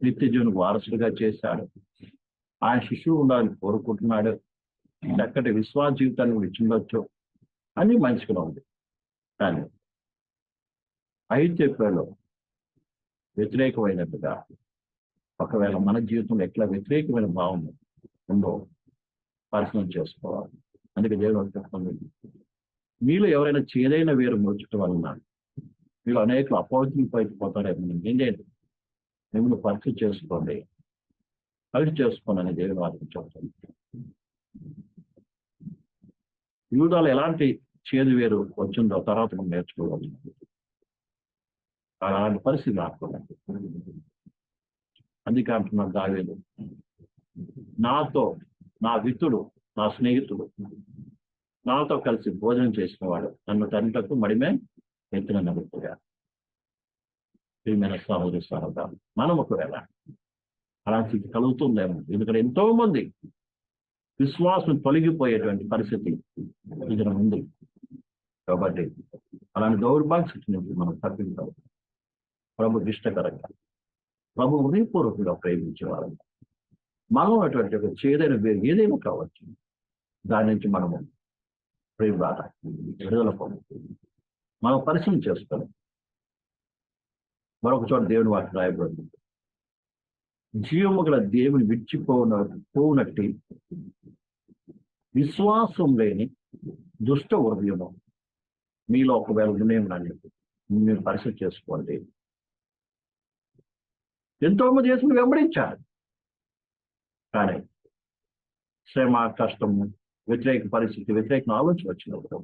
నిత్య జీవనకు వారసుడిగా చేశాడు. ఆయన శిశువు ఉండాలని కోరుకుంటున్నాడు. చక్కటి విశ్వాస జీవితాన్ని విడిచిండొచ్చు అని మంచిగా ఉంది. కానీ అహీతోపెలు వ్యతిరేకమైనట్టుగా ఒకవేళ మన జీవితంలో ఎట్లా వ్యతిరేకమైన భావం ఉందో పరిశీలన చేసుకోవాలి. అందుకే దేవుడు చెప్తుంది, మీలో ఎవరైనా చేదైన వేరు మోచటం వలన మీరు అనేక అపవిత్రులు పైపోతారేమో ఏం చేయండి, మిమ్మల్ని పరీక్ష చేసుకోండి, పరీక్ష చేసుకోండి అని దేవుడు వారికి చెప్తుంది. యూదాలో ఎలాంటి చేదు వేరు వచ్చిందో తర్వాత మనం నేర్చుకోవాలి. అలాంటి పరిస్థితి రాకూడదు. అందుకే అంటున్నాడు దావీదు, నాతో నా మిత్రుడు నా స్నేహితుడు నాతో కలిసి భోజనం చేసిన వాడు నన్ను తండ్రికి మడిమే ఎత్తున నడుపుగా. ప్రియమైన సహోదరి సహోదరు, మనం ఒకవేళ అలాంటి స్థితి కలుగుతుందేమో. ఎందుకంటే ఎంతో మంది విశ్వాసం తొలగిపోయేటువంటి పరిస్థితి ఇది ఉంది. కాబట్టి అలాంటి దౌర్భాగ్య స్థితి నుంచి మనం తప్పించాలి. ప్రభుకి ఇష్టకరంగా ప్రభు హృదయపూర్వకంగా ప్రేమించేవారు మనం అటువంటి ఒక చేదైన వేరు ఏదైనా కావచ్చు, దాని నుంచి మనము ప్రేమ విడుదల పొందుతుంది. మనం పరిశీలన చేసుకోవాలి. మరొక చోట దేవుని వాక్యం రాయబడింది, జీవము గల దేవుని విడిచిపోనట్టి విశ్వాసం లేని దుష్ట హృదయము మీలో ఒకవేళ ఉన్నాయని మీరు పరిశీలన చేసుకోండి. ఎంతో మంది యేసుని వెంబడించారు, కానీ శ్రమ కష్టము వ్యతిరేక పరిస్థితి వ్యతిరేక ఆలోచన వచ్చినప్పుడు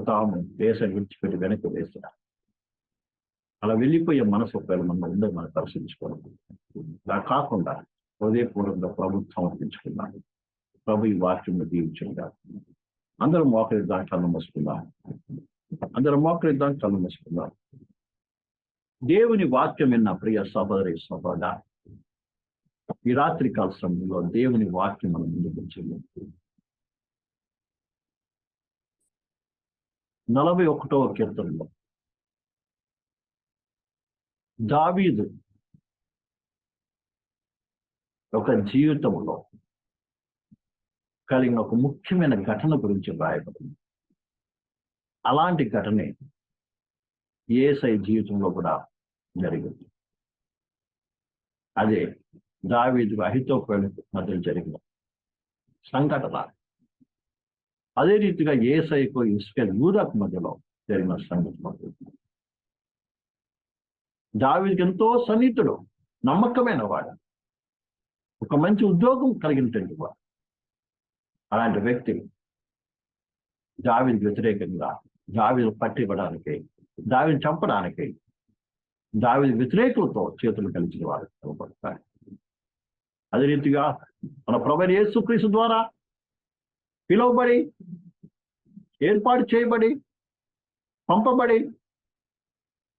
తాము యేసుని విడిచిపెట్టి వెనక్కి వేశారు. అలా వెళ్ళిపోయే మనసు ఒకవేళ మనం ఉందో మనం పరిశీలించుకోవాలి. అలా కాకుండా హృదయపూర్వకంగా ప్రభుత్వం సమర్పించుకున్నాను. ప్రభు ఈ వాక్యం దీవించగా అందరం మోకరిద్దాం, కళ్ళు మూసుకుందాం. అందరం మోకరిద్దాం, కళ్ళు మూసుకుందాం. దేవుని వాక్యం విన్న ప్రియ సహోదరి సహోదరా, ఈ రాత్రి కాల సమయంలో దేవుని వాక్యం మనం ముందుకు వచ్చింది. 41వ కీర్తనలో దావీదు ఒక జీవితంలో కలిగిన ఒక ముఖ్యమైన ఘటన గురించి రాయబడింది. అలాంటి ఘటనే యేసయ్య జీవితంలో కూడా జరిగింది. అదే దావీదు అహీతోపెలు మధ్య జరిగిన సంఘటన. అదే రీతిగా యేసయ్యకు ఇశ్రాయేలు యూదాకు మధ్యలో జరిగిన సంఘటన. దావీదుకి ఎంతో సన్నిహితుడు, నమ్మకమైన వాడు, ఒక మంచి ఉద్యోగం కలిగినటువంటి వాడు. అలాంటి వ్యక్తి దావీదుకు వ్యతిరేకంగా దావీదు పట్టివ్వడానికి, దావీదుని చంపడానికి దావీదు వ్యతిరేకులతో చేతులు కలిసిన వాడు కనబడతాడు. అదే రీతిగా మన ప్రభువైన యేసుక్రీస్తు ద్వారా పిలువబడి ఏర్పాటు చేయబడి పంపబడి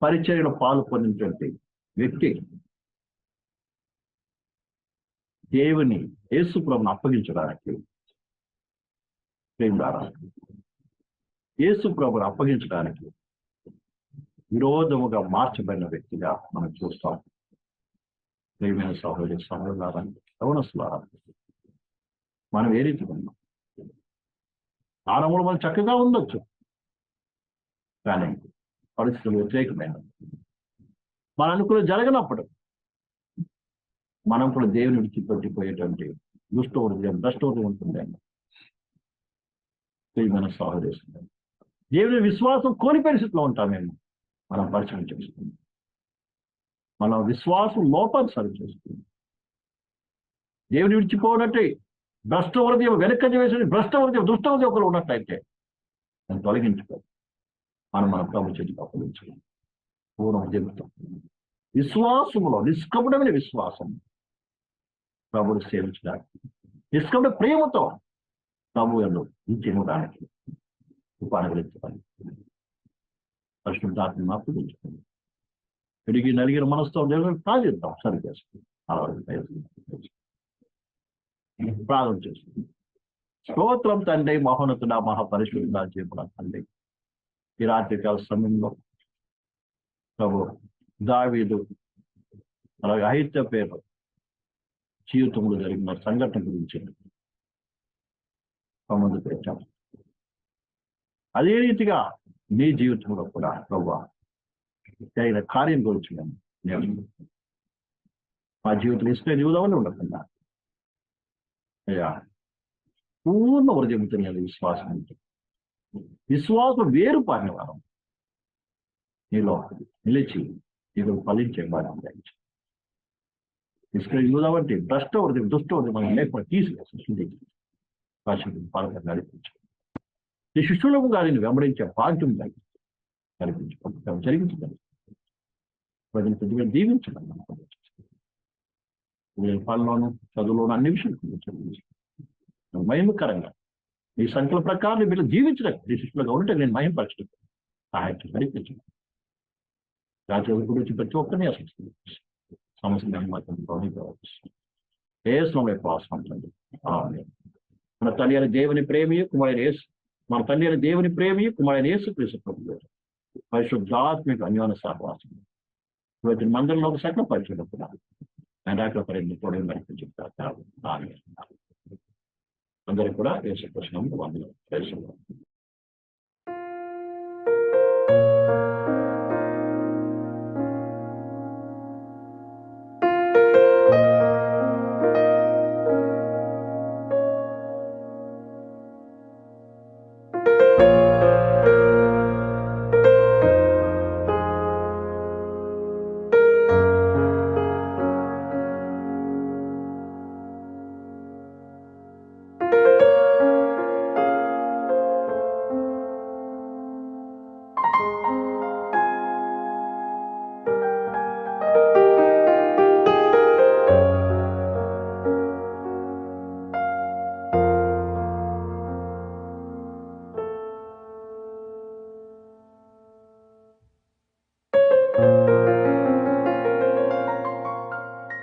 పరిచర్యలో పాలు పొందినటువంటి వ్యక్తి దేవుని యేసు ప్రభువును అప్పగించడానికి యేసు ప్రభువును అప్పగించడానికి విరోధముగా మార్చబడిన వ్యక్తిగా మనం చూస్తాం. ప్రియమైన సహోదరి సహోదరులారా, యవనస్తులారా, మనం ఏ రీతిగా ఉన్నాం? ఆరంభంలో మనం చక్కగా ఉండొచ్చు, కానీ పరిస్థితులు వ్యతిరేకమైన మన అనుకులు జరగనప్పుడు మనం కూడా దేవుని విడిచిపెట్టిపోయేటువంటి దుష్టవృత్యం భ్రష్టవృత్యం ఉంటుందండి. ప్రియమైన సహోదరి, దేవుని విశ్వాసం కోని పరిస్థితిలో ఉంటాం మేము. మనం పరిచయం చేసుకుందాం, మన విశ్వాసం లోపాన్ని సరి చేసుకుందాం. దేవుని విడిచిపోనట్టే భ్రష్టవృత్యం వెనక వేసిన భ్రష్టవృత్యం దుష్టవృత్యం ఒకరు ఉన్నట్లయితే దాన్ని తొలగించుకో, మనం మన ప్రభు చేతికి అప్పగించుకోం. పూర్వం జీవితం విశ్వాసములో నిష్కపటమైన విశ్వాసం ప్రభుని సేవించడానికి, నిష్కపట ప్రేమతో ప్రభు ఇచ్చినడానికి ఉపానుగ్రహించాలి. పరిశుద్ధాత్మను అప్పగించుకోండి. తిరిగి నలిగిన మనసుతో ప్రార్థిద్దాం, సరి చేసుకుంది ప్రార్థన చేస్తుంది. స్తోత్రం తండ్రి, మహోన్నతుడ, మహాపరిశుద్ధ జీవుల తండ్రి, ఈ రాత్రికాల సమయంలో ప్రభు దావీదు అలాగే అహిత్యోపేలు జీవితంలో జరిగిన సంఘటన గురించి ముందు పెట్టాం. అదే రీతిగా నీ జీవితంలో కూడా ప్రభు జరిగిన కార్యం గురించి నేను మా జీవితంలో ఇష్టం జీవితంలో ఉండకుండా అయ్యా పూర్ణ హృదయంతో నేను విశ్వాసం ఉంటుంది. విశ్వాసం వేరు పాడిన వారం నీలో నిలిచి నీకు ఫలించే వారిని ఇసుక యూదావంటి భ్రష్ట హృదయం దుష్ట హృదయం మనం లేకుండా తీసివేసి పాలన నడిపించాం. ఈ శిష్యులకు గారిని వెంబడించే భాగ్యం నడిపించుకుంటాం, జరిగించగలి ప్రజలు కొద్దిగా దీవించగలం. పాలనలోను చదువులోను అన్ని విషయాలు మహిమకరంగా నీ సంఖ్యల ప్రకారం వీళ్ళు జీవించడానికి నీ శిష్యులుగా ఉంటే నేను మహిమపరచడం సహాయం నడిపించడం. జాతీయ గురించి ప్రతి ఒక్కరిని అసలు సమస్య మన తల్లి అయిన దేవుని ప్రేమియు కుమారుడైన యేసు మన తల్లి అయిన దేవుని ప్రేమియు కుమారుడైన యేసుక్రీస్తు ప్రభువు పరిశుద్ధాత్మిక అన్యోన్య సహవాసం ఇవన్నీ మందిరంలో ఒక సకల పరిచయం కూడా చెప్తారు. అందరికి కూడా యేసుకృష్ణ వందనం.